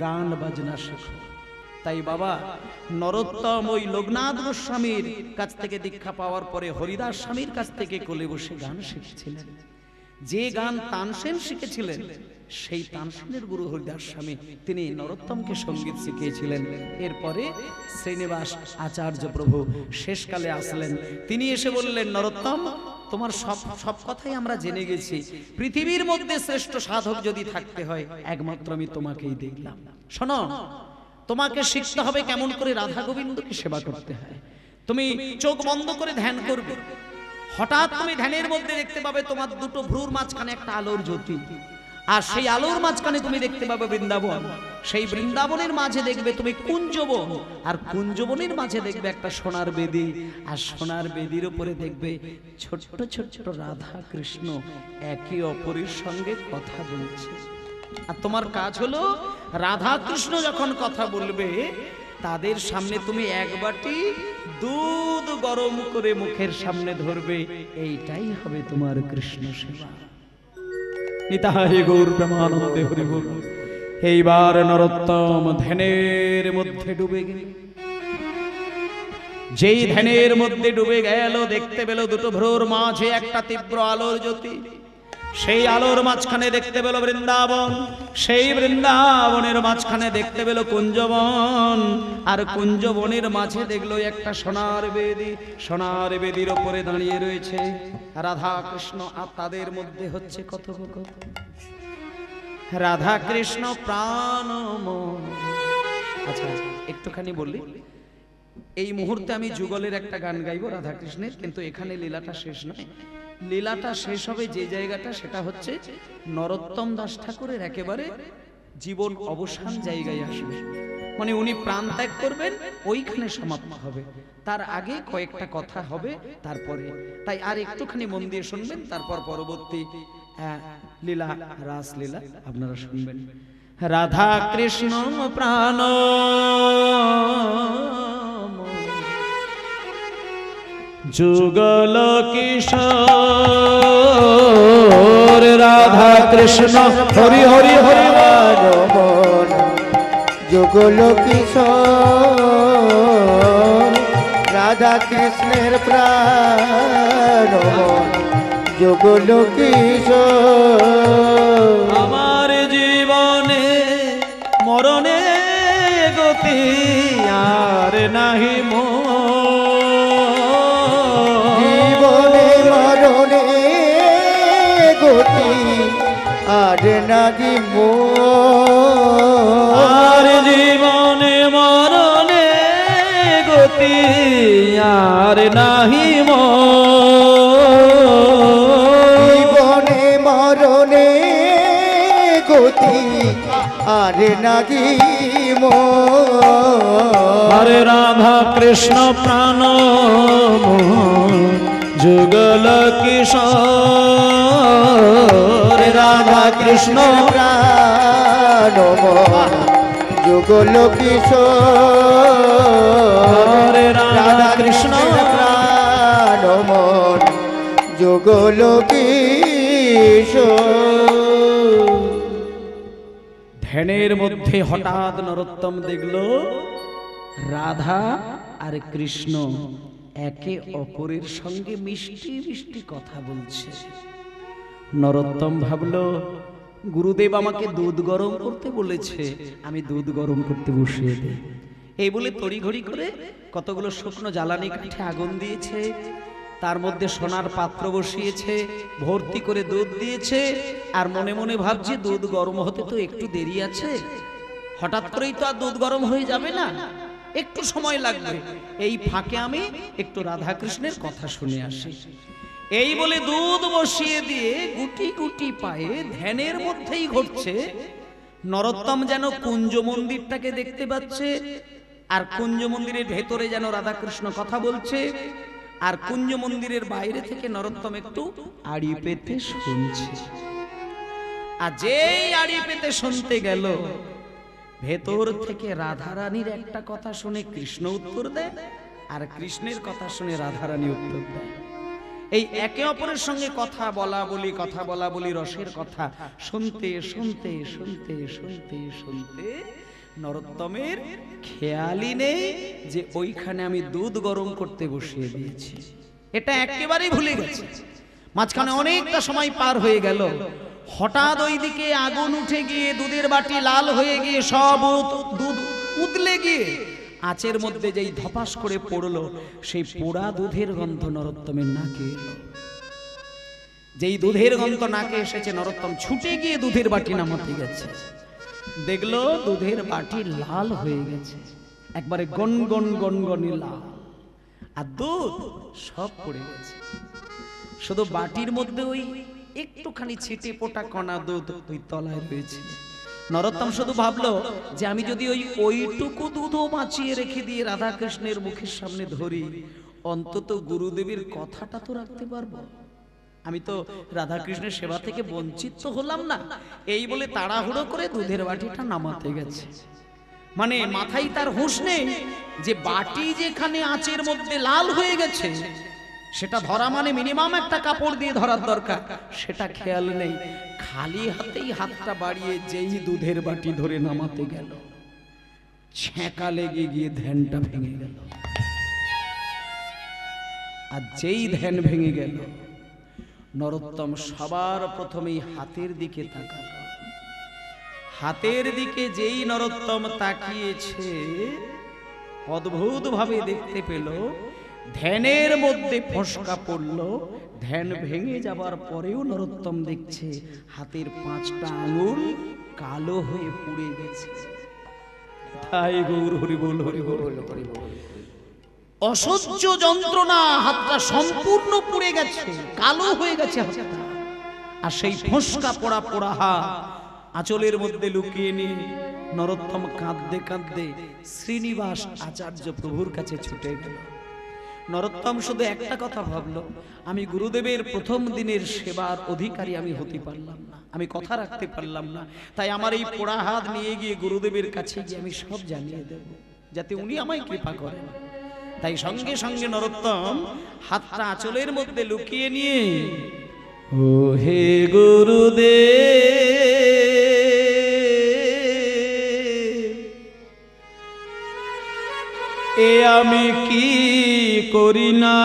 গান বাজনা শেখো। তাই বাবা নরোত্তম ওই লোকনাথ গোস্বামীর কাছ থেকে দীক্ষা পাওয়ার পরে হরিদাস স্বামীর কাছ থেকে কোলে বসে গান শিখেছিলেন। যে গান তানসেন শিখেছিলেন, সেই তানসেনের গুরু হরিদাস স্বামী, তিনি নরোত্তমকে সঙ্গীত শিখিয়েছিলেন। এরপরে শ্রীনিবাস আচার্য প্রভু শেষকালে আসলেন। তিনি এসে বললেন, নরোত্তম, তোমার সব কথাই আমরা জেনে গেছি। পৃথিবীর মধ্যে শ্রেষ্ঠ সাধক যদি থাকতে হয়, একমাত্র আমি তোমাকেই দেখলাম। শোনো, তোমাকে শিখতে হবে কেমন করে রাধা গোবিন্দকে সেবা করতে হয়। তুমি চোখ বন্ধ করে ধ্যান করবে। হঠাৎ তুমি ধ্যানের মধ্যে দেখতে পাবে তোমার দুটো ভ্রুর মাঝখানে একটা আলোর জ্যোতি, আর সেই আলোর মাঝখানে তুমি দেখতে পাবে বৃন্দাবন। সেই বৃন্দাবনের মাঝে দেখবে তুমি কুঞ্জবন, আর কুঞ্জবনের মাঝে দেখবে একটা সোনার বেদি, আর সোনার বেদির উপরে দেখবে ছোট্ট ছোট্ট রাধা কৃষ্ণ একে অপরের সঙ্গে কথা বলছে। আর তোমার কাজ হলো রাধা কৃষ্ণ যখন কথা বলবে, তাদের সামনে তুমি এক বাটি দুধ গরম করে মুখের সামনে ধরবে। এইটাই হবে তোমার কৃষ্ণ সেবা। নিতাই গৌর প্রেমানন্দে হরি বল। এইবার নরোত্তম ধ্যানের মধ্যে ডুবে গেল। যেই ধ্যানের মধ্যে ডুবে গেল, দেখতে পেল দুটো ভ্রুর মাঝে একটা তীব্র আলোর জ্যোতি। সেই আলোর মাঝখানে দেখতে পেল বৃন্দাবন, সেই বৃন্দাবনের মাঝখানে দেখতে পেল কুঞ্জবন, আর কুঞ্জবনের মাঝে দেখলো একটা সোনার বেদি। সোনার বেদির ওপরে দাঁড়িয়ে রয়েছে রাধা কৃষ্ণ, আর তাদের মধ্যে হচ্ছে কথোপকথন। রাধা কৃষ্ণ প্রাণময়। আচ্ছা, একটুখানি বললি, এই মুহূর্তে আমি যুগলের একটা গান গাইবো রাধা কৃষ্ণের, কিন্তু এখানে লীলাটা শেষ নয়। লীলাটা শেষ হবে যে জায়গাটা, সেটা হচ্ছে নরোত্তম দাস ঠাকুরের একেবারে জীবন অবসান জায়গায় আসবে, মানে উনি প্রাণ ত্যাগ করবেন, ওইখানে সমাপ্ত হবে। তার আগে কয়েকটা কথা হবে তারপরে। তাই আর একটুখানি মন দিয়ে শুনবেন, তারপর পরবর্তী লীলা, রাস লীলা আপনারা শুনবেন। রাধা কৃষ্ণ প্রাণ যুগল কিশোর, রাধা কৃষ্ণ হরি হরি হরি মন, যুগল কিশোর, রাধা কৃষ্ণের প্রাণ মন, যুগল কিশোর। আমার জীবনে মরণে গতি আর নাহি জীবনে মরণে গতি আর নাহি আর জীবনে মরণে গতি আর নাহি জীবনে মরণে গতি আর নাহি হরে রাধা কৃষ্ণ প্রাণ যুগল কিশোর, রাধা কৃষ্ণ প্রাণ যুগল কিশোর, রাধা কৃষ্ণ প্রাণ মন, যুগল কিশোর। ধ্যানের মধ্যে হঠাৎ নরোত্তম দেখল রাধা আর কৃষ্ণ একে অপরের সঙ্গে মিষ্টি মিষ্টি কথা বলছে। নরোত্তম ভাবলো গুরুদেব আমাকে দুধ গরম করতে বলেছে, আমি দুধ গরম করতে বসিয়ে দিই। এই বলে তড়িঘড়ি করে কতগুলো শুকনো জ্বালানি কাঠে আগুন দিয়েছে, তার মধ্যে সোনার পাত্র বসিয়েছে, ভর্তি করে দুধ দিয়েছে, আর মনে মনে ভাবছে দুধ গরম হতে তো একটু দেরি আছে, হঠাৎ করেই তো আর দুধ গরম হয়ে যাবে না, একটু সময় লাগবে, এই ফাঁকে আমি একটু রাধা কৃষ্ণের কথা শুনে আসি। এই বলে দুধ বসিয়ে দিয়ে গুটি গুটি পায়ে ধ্যানের মধ্যেই ঘটছে। নরোত্তম যেন কুঞ্জ মন্দিরটাকে দেখতে পাচ্ছে, আর কুঞ্জ মন্দিরের ভেতরে যেন রাধা কৃষ্ণ কথা বলছে, আর কুঞ্জ মন্দিরের বাইরে থেকে নরোত্তম একটু আড়ি পেতে শুনছে। আর যেই আড়ি পেতে শুনতে গেল, ভেতর থেকে রাধারানীর একটা কথা শুনে কৃষ্ণ উত্তর দেয়, আর কৃষ্ণের কথা শুনে রাধারানী উত্তর দেয়। এই একে অপরের সঙ্গে কথা বলা বলি রসের কথা শুনতে শুনতে শুনতে শুনতে শুনতে নরোত্তমের খেয়ালই নেই যে ওইখানে আমি দুধ গরম করতে বসিয়ে দিয়েছি। এটা একেবারেই ভুলে গেছে। মাঝখানে অনেকটা সময় পার হয়ে গেল, হঠাৎ ওইদিকে আগুন উঠে গিয়ে দুধের বাটি লাল হয়ে গিয়ে সব দুধ উতলে গিয়ে আঁচের মধ্যে যেই ধপাস করে পড়লো, সেই পোড়া দুধের গন্ধ নরোত্তমের নাকে এলো। যেই দুধের গন্ধ নাকে এসেছে, নরোত্তম ছুটে গিয়ে দুধের বাটি নামাতে গেছে, দেখলো দুধের বাটি লাল হয়ে গেছে, একবারে গনগন গনগনি লাল, আর দুধ সব পড়ে গেছে। শুধু বাটির মধ্যে ওই একটুখানি ছিটে পোটা কণা দুধ ওই তলায় রয়েছে। নরোত্তম শুধু ভাবলো যে আমি যদি ওইটুকু দুধও বাঁচিয়ে রেখে দিয়ে রাধা কৃষ্ণের মুখের সামনে ধরি, অন্তত গুরুদেবের কথাটা তো রাখতে পারবো, আমি তো রাধা কৃষ্ণের সেবা থেকে বঞ্চিত তো হলাম না। এই বলে তাড়াহুড়ো করে দুধের বাটিটা নামাতে গেছে। মানে মাথায় তার হুঁশ নেই যে বাটি যেখানে আঁচের মধ্যে লাল হয়ে গেছে, সেটা ধরা মানে মিনিমাম একটা কাপড় দিয়ে ধরার দরকার, সেটা খেয়াল নেই। খালি হাতেই হাতটা বাড়িয়ে যেই দুধের বাটি ধরে নামাতে গেল, ছ্যাঁকা লেগে গিয়ে ধ্যানটা ভেঙে গেল। আর যেই ধ্যান ভেঙে গেল, নরোত্তম সবার প্রথমেই হাতের দিকে তাকাল। হাতের দিকে যেই নরোত্তম তাকিয়েছে, অদ্ভুত ভাবে দেখতে পেল ধ্যানের মধ্যে ফসকা পড়ল। ধ্যান ভেঙে যাবার পরেও নরোত্তম দেখছে হাতের 5টা আঙুল কালো হয়ে পুড়ে গেছে। তাই গৌর হরি বল, হরি বল, হরি বল। অসহ্য যন্ত্রণা, হাতটা সম্পূর্ণ পুড়ে গেছে, কালো হয়ে গেছে হাতটা। আর সেই ফসকা পোড়া পোড়া হাত আঁচলের মধ্যে লুকিয়ে নিয়ে নরোত্তম কাঁদতে কাঁদতে শ্রীনিবাস আচার্য প্রভুর কাছে ছুটে গেল। নরোত্তম শুধু একটা কথা ভাবলো, আমি গুরুদেবের প্রথম দিনের সেবার অধিকারী আমি হতে পারলাম না, আমি কথা রাখতে পারলাম না, তাই আমার এই পোড়া হাত নিয়ে গিয়ে গুরুদেবের কাছে গিয়ে আমি সব জানিয়ে দেব, যাতে উনি আমায় কৃপা করেন। তাই সঙ্গে সঙ্গে নরোত্তম হাতটা আঁচলের মধ্যে লুকিয়ে নিয়ে, ও হে গুরুদেব, এ আমি কি করি না,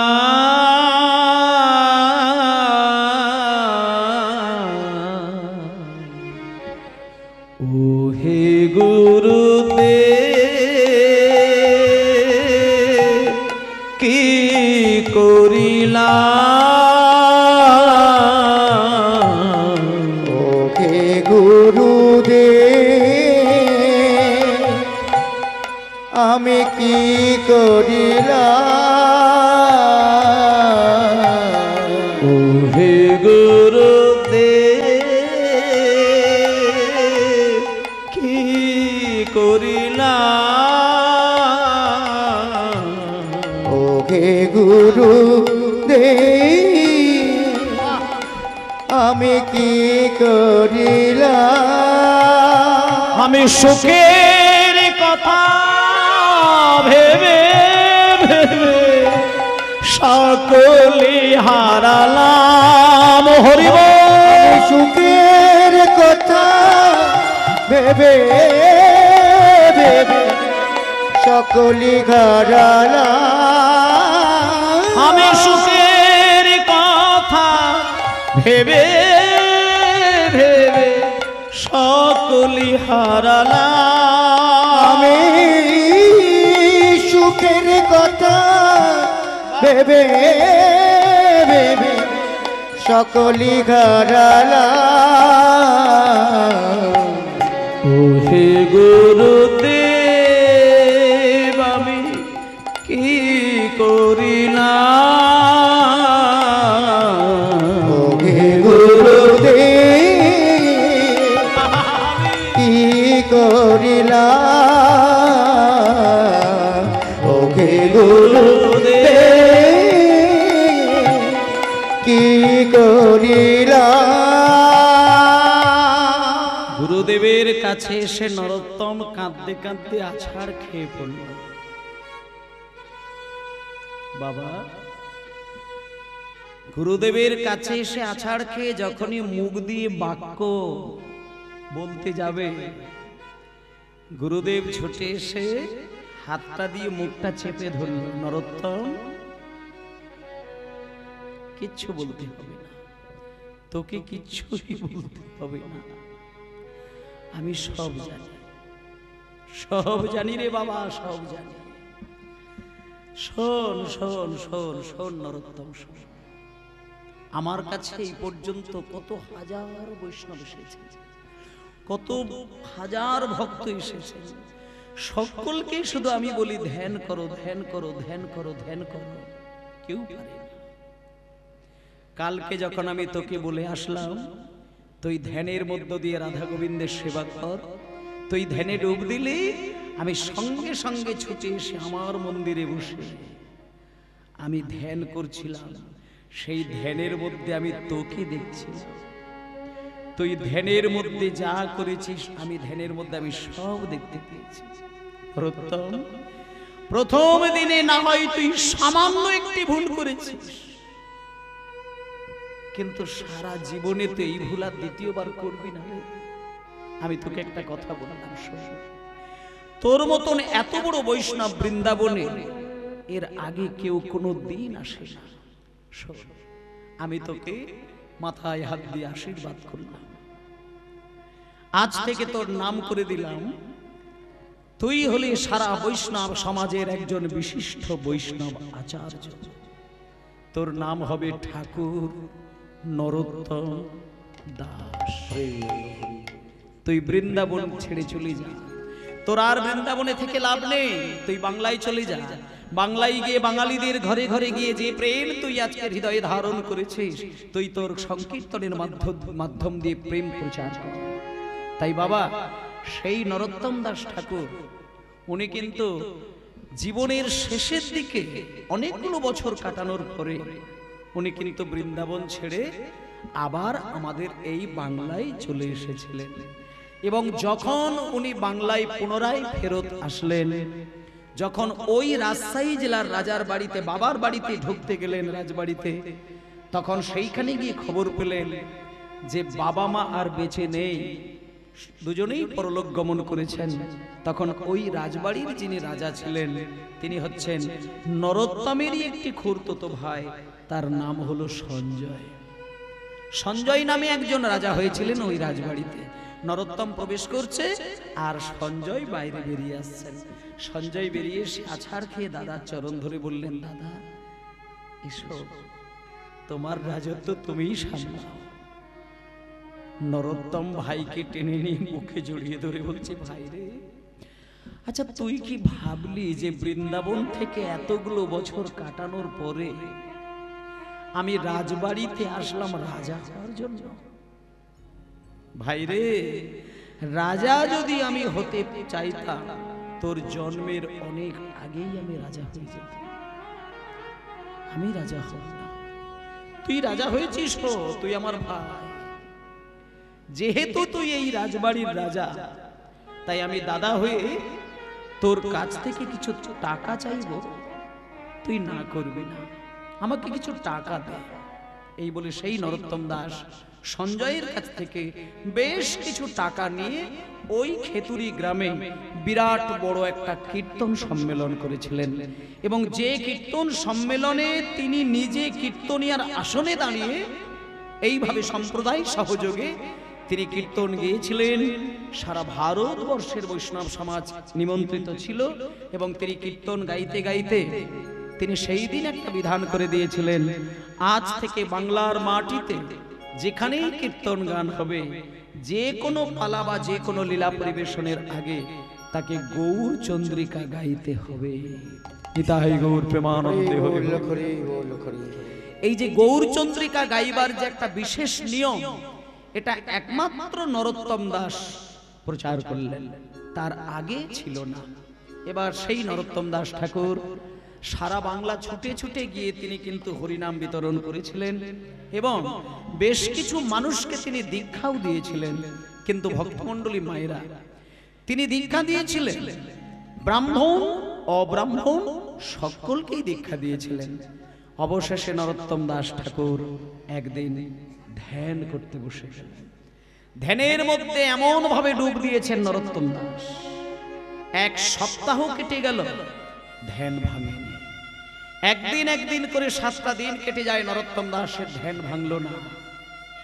ও হে গুরুদেব, কি করিলাম, ও হে গুরুদেব, আমি কি করিলাম, ও হে গুরুদেব, কি করিলাম, ও হে গুরুদেব, আমি কি করিলাম, আমি সুখের কথা ভেবে ভেবে সকলে হারালাম, হরি বল। সুখের কথা ভেবে ভেবে সকলি ঘরালা আমি সুখের কথা ভেবে ভেবে সকলি হারালাম। আমি সুখের কথা ভেবে ভেবে সকলি ঘরালা। ওহে গুরুদেব আমি কি করিলাম, ওহে গুরুদেব কি করিলাম, ওহে গুরুদেব কি করিলাম। গুরুদেবের কাছে এসে নরোত্তম কাঁদতে কাঁদতে আছাড় খেয়ে পড়ল। বাবা, গুরুদেবের কাছে এসে আছাড় খেয়ে যখনই মুখ দিয়ে বাক্য বলতে যাবে, গুরুদেব ছুটে এসে হাতটা দিয়ে মুখটা চেপে ধরল। নরোত্তম, কিচ্ছু বলতে হবে না, তোকে কিচ্ছুই বলতে হবে না, আমি সব জানি, সব জানি রে বাবা, সব জানি। শোন শোন শোন শোন নরোত্তম, শোন, আমার কাছে এই পর্যন্ত কত হাজার বৈষ্ণব এসেছে, কত হাজার ভক্ত এসেছে, সকলকে শুধু আমি বলি ধ্যান করো, ধ্যান করো, ধ্যান করো, ধ্যান করো, কেউ পারে না। কালকে যখন আমি তোকে বলে আসলাম তুই ধ্যানের মধ্য দিয়ে রাধা গোবিন্দের সেবা কর, তুই ধ্যানে ডুব দিলি, আমি সঙ্গে সঙ্গে ছুটে এসে আমার মন্দিরে বসে আমি ধ্যান করছিলাম। সেই ধ্যানের মধ্যে আমি তোকে দেখছিলাম, তুই ধ্যানের মধ্যে যা করেছিস আমি ধ্যানের মধ্যে আমি সব দেখতে পেয়েছি। নরোত্তম, প্রথম দিনে না হয় তুই সামান্য একটি ভুল করেছিস, কিন্তু সারা জীবনে তো এই ভুল আর দ্বিতীয়বার করবি না। আমি তোকে একটা কথা বললাম, শোন, তোর মতন এত বড় বৈষ্ণব বৃন্দাবনে এর আগে কেউ কোনো দিন আসে না। শোন, আমি তোকে মাথায় হাত দিয়ে আশীর্বাদ করলাম, আজ থেকে তোর নাম করে দিলাম, তুই হলি সারা বৈষ্ণব সমাজের একজন বিশিষ্ট বৈষ্ণব আচার্য। তোর নাম হবে ঠাকুর নরোত্তম দাস। তুই বৃন্দাবন ছেড়ে চলে যা, তোর আর বৃন্দাবনে থেকে লাভ নেই, তুই বাংলায় চলে যা। বাংলায় গিয়ে বাঙালিদের ঘরে ঘরে গিয়ে যে প্রেম তুই আজকে হৃদয়ে ধারণ করেছিস, তুই তোর সংকীর্তনের মাধ্যম দিয়ে প্রেম প্রচার কর। তাই বাবা, সেই নরোত্তম দাস ঠাকুর উনি কিন্তু জীবনের শেষের দিকে অনেকগুলো বছর কাটানোর পরে উনি কিন্তু বৃন্দাবন ছেড়ে আবার আমাদের এই বাংলায় চলে এসেছিলেন। এবং যখন উনি বাংলায় পুনরায় ফেরত আসলেন, যখন ওই রাজশাহী জেলার রাজার বাড়িতে বাবার বাড়িতে ঢুকতে গেলেন রাজবাড়িতে, তখন সেইখানে গিয়ে খবর পেলেন যে বাবা মা আর বেঁচে নেই, দুজনেই পরলোক গমন করেছেন। তখন ওই রাজবাড়ির যিনি রাজা ছিলেন তিনি হচ্ছেন নরোত্তমেরই একটি খুড়তুতো ভাই, তার নাম হলো সঞ্জয়। সঞ্জয় নামে একজন রাজা হয়েছিলেন ওই রাজবাড়িতে। নরোত্তম প্রবেশ করছে আর সঞ্জয় বাইরে বেরিয়ে আসছেন। সঞ্জয় বেরিয়ে এসে আছাড় খেয়ে দাদার চরণ ধরে বললেন, দাদা এসো, তোমার রাজত্ব তুমিই সামলাও। নরোত্তম ভাইকে টেনে নিয়ে মুখে জড়িয়ে ধরে বলছে, ভাই রে, আচ্ছা তুই কি ভাবলি যে বৃন্দাবন থেকে এতগুলো বছর কাটানোর পরে আমি রাজবাড়িতে আসলাম রাজা হওয়ার জন্য? ভাই রে, রাজা যদি আমি হতে চাইতাম তোর জন্মের অনেক আগেই আমি রাজা হয়ে যেতাম। আমি রাজা হব না, তুই রাজা হয়েছিস তো, তুই আমার ভাই। যেহেতু তুই এই রাজবাড়ির রাজা, তাই আমি দাদা হয়ে তোর কাছ থেকে কিছু টাকা চাইব, তুই না করবি না, আমাকে কিছু টাকা দে। এই বলে সেই নরোত্তম দাস সঞ্জয়ের কাছ থেকে বেশ কিছু টাকা নিয়ে ওই খেতুরি গ্রামে বিরাট বড় একটা কীর্তন সম্মেলন করেছিলেন এবং যে কীর্তন সম্মেলনে তিনি নিজে কীর্তনিয়ার আসনে দাঁড়িয়ে এইভাবে সম্প্রদায় সহযোগে তিনি কীর্তন গেয়েছিলেন। সারা ভারতবর্ষের বৈষ্ণব সমাজ নিমন্ত্রিত ছিল এবং তিনি কীর্তন গাইতে গাইতে তিনি সেই দিন একটা বিধান করে দিয়েছিলেন, আজ থেকে বাংলার মাটিতে যেখানেই কীর্তন গান হবে, যে কোনো পালা বা যে কোনো লীলা পরিবেশনের আগে তাকে গৌর চন্দ্রিকা গাইতে হবে। নিতাই গৌর প্রেমানন্দে হরি হরি। এই যে গৌর চন্দ্রিকা গাইবার যে একটা বিশেষ নিয়ম, এটা একমাত্র নরোত্তম দাস প্রচার করলেন, তার আগে ছিল না। এবার সেই নরোত্তম দাস ঠাকুর সারা বাংলা ছুটে ছুটে গিয়ে তিনি কিন্তু হরিনাম বিতরণ করেছিলেন এবং বেশ কিছু মানুষকে তিনি দীক্ষাও দিয়েছিলেন। কিন্তু ভক্তমণ্ডলী মায়েরা, তিনি দীক্ষা দিয়েছিলেন ব্রাহ্মণ অব্রাহ্মণ সকলকেই দীক্ষা দিয়েছিলেন। অবশেষে নরোত্তম দাস ঠাকুর একদিন ধ্যান করতে বসে গেলেন। ধ্যানের মধ্যে এমন ভাবে ডুব দিয়েছেন নরোত্তম দাস, এক সপ্তাহ কেটে গেল, ধ্যান ভাঙেনি। একদিন করে 7টা দিন কেটে যায়, নরোত্তম দাসের ধ্যান ভাঙলো না।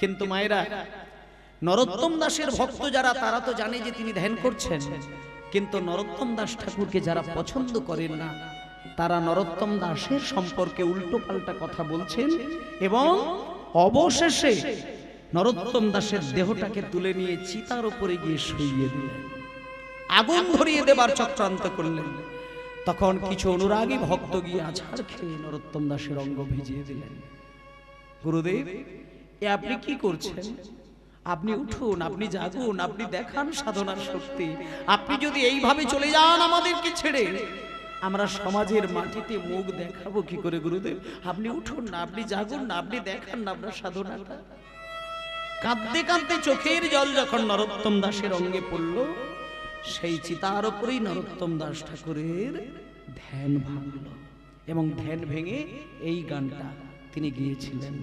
কিন্তু মায়েরা, নরোত্তম দাসের ভক্ত যারা, তারা তো জানে যে তিনি ধ্যান করছেন, কিন্তু নরোত্তম দাস ঠাকুরকে যারা পছন্দ করেন না, তারা নরোত্তম দাসের সম্পর্কে উল্টো পাল্টা কথা বলছেন এবং অবশেষে নরোত্তম দাসের দেহটাকে তুলে নিয়ে চিতার উপরে গিয়ে শুইয়ে দিলেন, আগুন ধরিয়ে দেবার চক্রান্ত করলেন। তখন কিছু অনুরাগী ভক্ত গিয়ে আছাড় খেয়ে নরোত্তম দাসের অঙ্গ ভিজিয়ে দিলেন। গুরুদেব, এ আপনি কি করছেন? আপনি উঠুন, আপনি জাগুন, আপনি দেখান সাধনার শক্তি। আপনি যদি এইভাবে চলে যান আমাদেরকে ছেড়ে, আমরা সমাজের মাটিতে মুখ দেখাবো কি করে? গুরুদেব, আপনি উঠুন না, আপনি জাগুন না, আপনি দেখান না আপনার সাধনাটা। কাঁদতে কাঁদতে চোখের জল যখন নরোত্তম দাসের অঙ্গে পড়ল, সেই চিতার উপরেই নরোত্তম দাস ঠাকুরের ধ্যান ভাঙল এবং ধ্যান ভেঙে এই গানটা তিনি গিয়েছিলেন।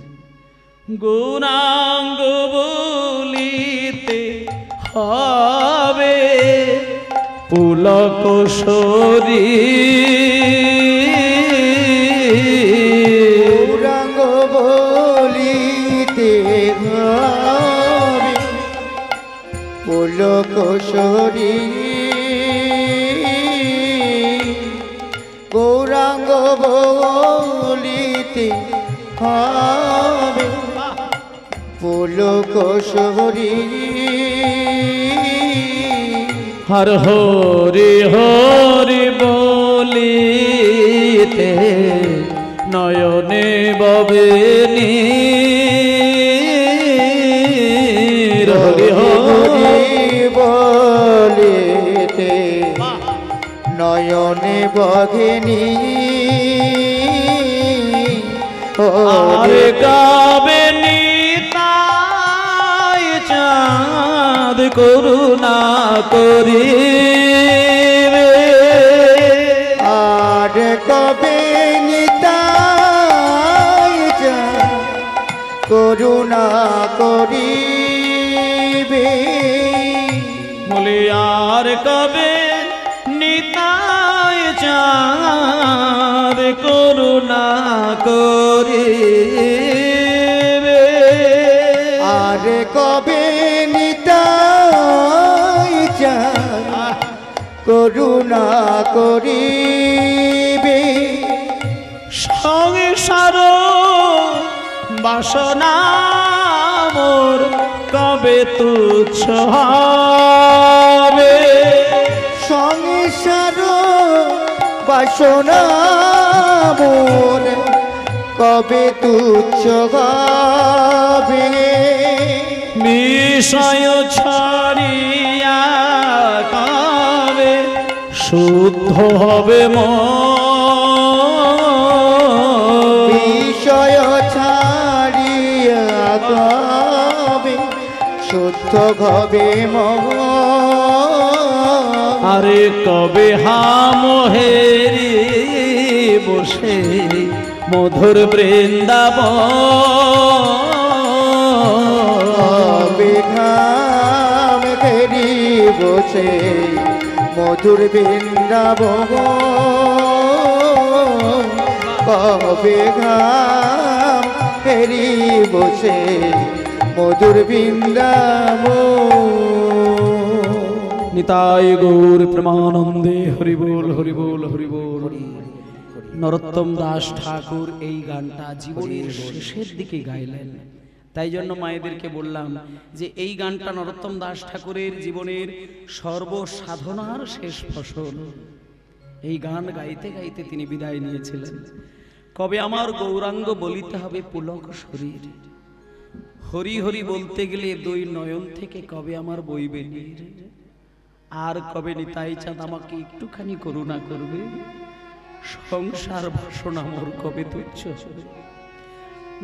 গৌরাঙ্গ বলিতে হবে পুলক গৌরাঙ্গ বলিতে হবে পুলক গৌরাঙ্গ বলিতে হবে পুলক হর হরি হরি বলিতে নয়নে ববে নীর। হরি হরি বলিতে নয়নে বগেনি আরে গাবে নিতাই চাঁদ করুণা করিবে, আর কবে নিতাই চাঁদ করুণা করিবে। বলি আর কবে নিতাই চাঁদ করুণা করিবে, আর কবে নিতাই চাঁদ করুণা করিবে। সংসার বাসনা মোর কবে তুচ্ছ হবে, সংসার বাসনা মোর কবে তুচ্ছ হবে। বিষয় ছাড়িয়া কবে শুদ্ধ হবে মন, বিষয় ছাড়িয়া কবে শুদ্ধ হবে মন। আরে কবে হামহেরি বসে মধুর বৃন্দাবন বিঘাম ঘেরি বসে মধুর বৃন্দাবন কবে ঘাম ঘেরি বসে মধুর বৃন্দাবন। নিতাই গৌর প্রেমানন্দে হরি বল হরি বল হরি বল। নরোত্তম দাস ঠাকুর এই গানটা জীবনের শেষের দিকে গাইলেন, তাই জন্য মায়েদেরকে বললাম যে এই গানটা নরোত্তম দাস ঠাকুরের জীবনের সর্বসাধনার শেষ ফসল। এই গান গাইতে গাইতে তিনি বিদায় নিয়েছিলেন। কবে আমার গৌরাঙ্গ বলিতে হবে পুলক শরীর, হরি হরি বলতে গেলে দুই নয়ন থেকে কবে আমার বইবে নীর, আর কবে নিতাই চাঁদ আমাকে একটুখানি করুণা করবে, সংসার বাসনা মোর কবে তুচ্ছ হবে,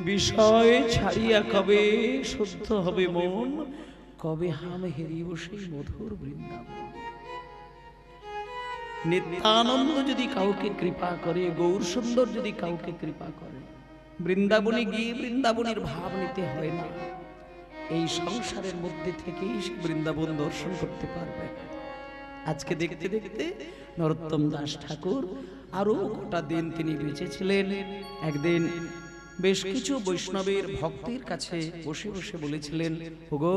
বিষয় ছাড়িয়া কবে শুদ্ধ হবে মন, কবে হাম হেরিব সেই মধুর বৃন্দাবন। নিত্যানন্দ যদি কাউকে কৃপা করে, গৌর সুন্দর যদি কাউকে কৃপা করে, বৃন্দাবনে গিয়ে বৃন্দাবনের ভাব নিতে হয় না, এই সংসারের মধ্যে থেকেই সে বৃন্দাবন দর্শন করতে পারবে। আজকে দেখতে দেখতে নরোত্তম দাস ঠাকুর আরো গোটা দিন তিনি বেঁচে ছিলেন। একদিন বেশ কিছু বৈষ্ণবের ভক্তের কাছে বসে বসে বলেছিলেন, ওগো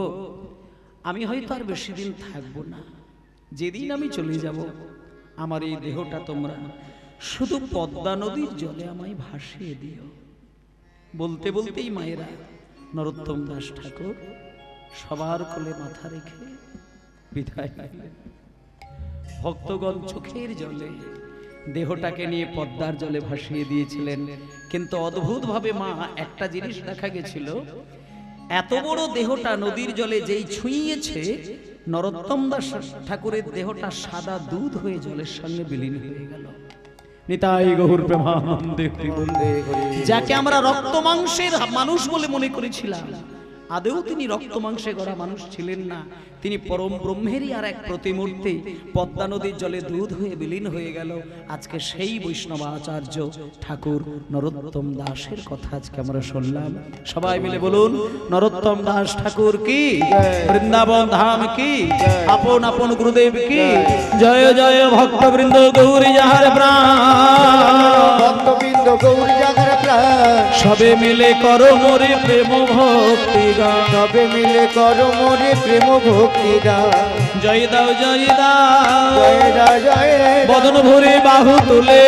আমি হয়তো আর বেশি দিন থাকবো না, যেদিন আমি চলে যাব আমার এই দেহটা তোমরা শুধু পদ্মা নদীর জলে আমায় ভাসিয়ে দিও। বলতে বলতেই মায়েরা নরোত্তম দাস ঠাকুর সবার কোলে মাথা রেখে বিদায় নিলেন। ভক্তগণ চোখের জলে দেহটাকে নিয়ে পদ্মার জলে ভাসিয়ে দিয়েছিলেন। কিন্তু অদ্ভুত ভাবে মা একটা জিনিস দেখা গেছিল, এত বড় দেহটা নদীর জলে যেই ছুঁইয়েছে, নরোত্তম দাস ঠাকুরের দেহটা সাদা দুধ হয়ে জলের সঙ্গে বিলীন হয়ে গেল। নিতাই গৌর প্রেমানন্দে হরি বল। যাকে আমরা রক্ত মাংসের মানুষ বলে মনে করেছিলাম, আদেও তিনি রক্ত মাংসে গড়া মানুষ ছিলেন না, তিনি পরম ব্রহ্মেরই আর এক প্রতিমূর্তি। পদ্মা নদীর জলে দুধ হয়ে বিলীন হয়ে গেল। আজকে সেই বৈষ্ণব আচার্য ঠাকুর নরোত্তম দাসের কথা আজকে আমরা শুনলাম। সবাই মিলে বলুন নরোত্তম দাস ঠাকুর কি, বৃন্দাবন ধাম কি, আপন আপন গুরুদেব কি। জয় জয় ভক্তবৃন্দ গৌরী যাহার প্রাণ, ভক্তবৃন্দ গৌরী যাহার প্রাণ, সবে মিলে করো মোরে প্রেম ভক্তি গান, সবে মিলে করো মোরে প্রেম ভক্তি গান। জয় দাও জয় দাও জয় দাও জয় দাও, বদন ভরে বাহু তুলে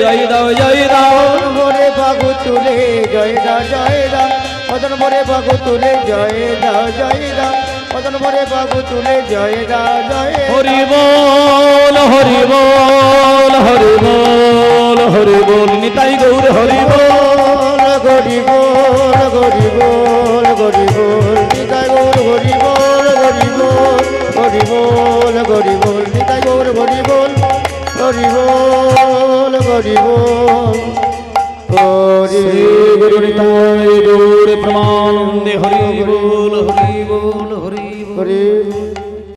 জয় দাও জয় দাও, বদন ভরে বাহু তুলে জয় দাও জয় দাও, বদন ভরে বাহু তুলে জয় দাও জয় দাও, বদন ভরে বাহু তুলে জয় দাও জয় দাও। হরি বল হরি বল হরি বল হরি বল। নিতাই গৌর হরি বল হরি বল হরি বল হরি বল, নিতাই গৌর হরি বল হরি বল হরি বল হরি বল, নিতাই গৌর হরি বল হরি বল হরি বল হরি গুরু নিতাই গৌর প্রেমানন্দে হরি বল হরি বল হরি বল। হরি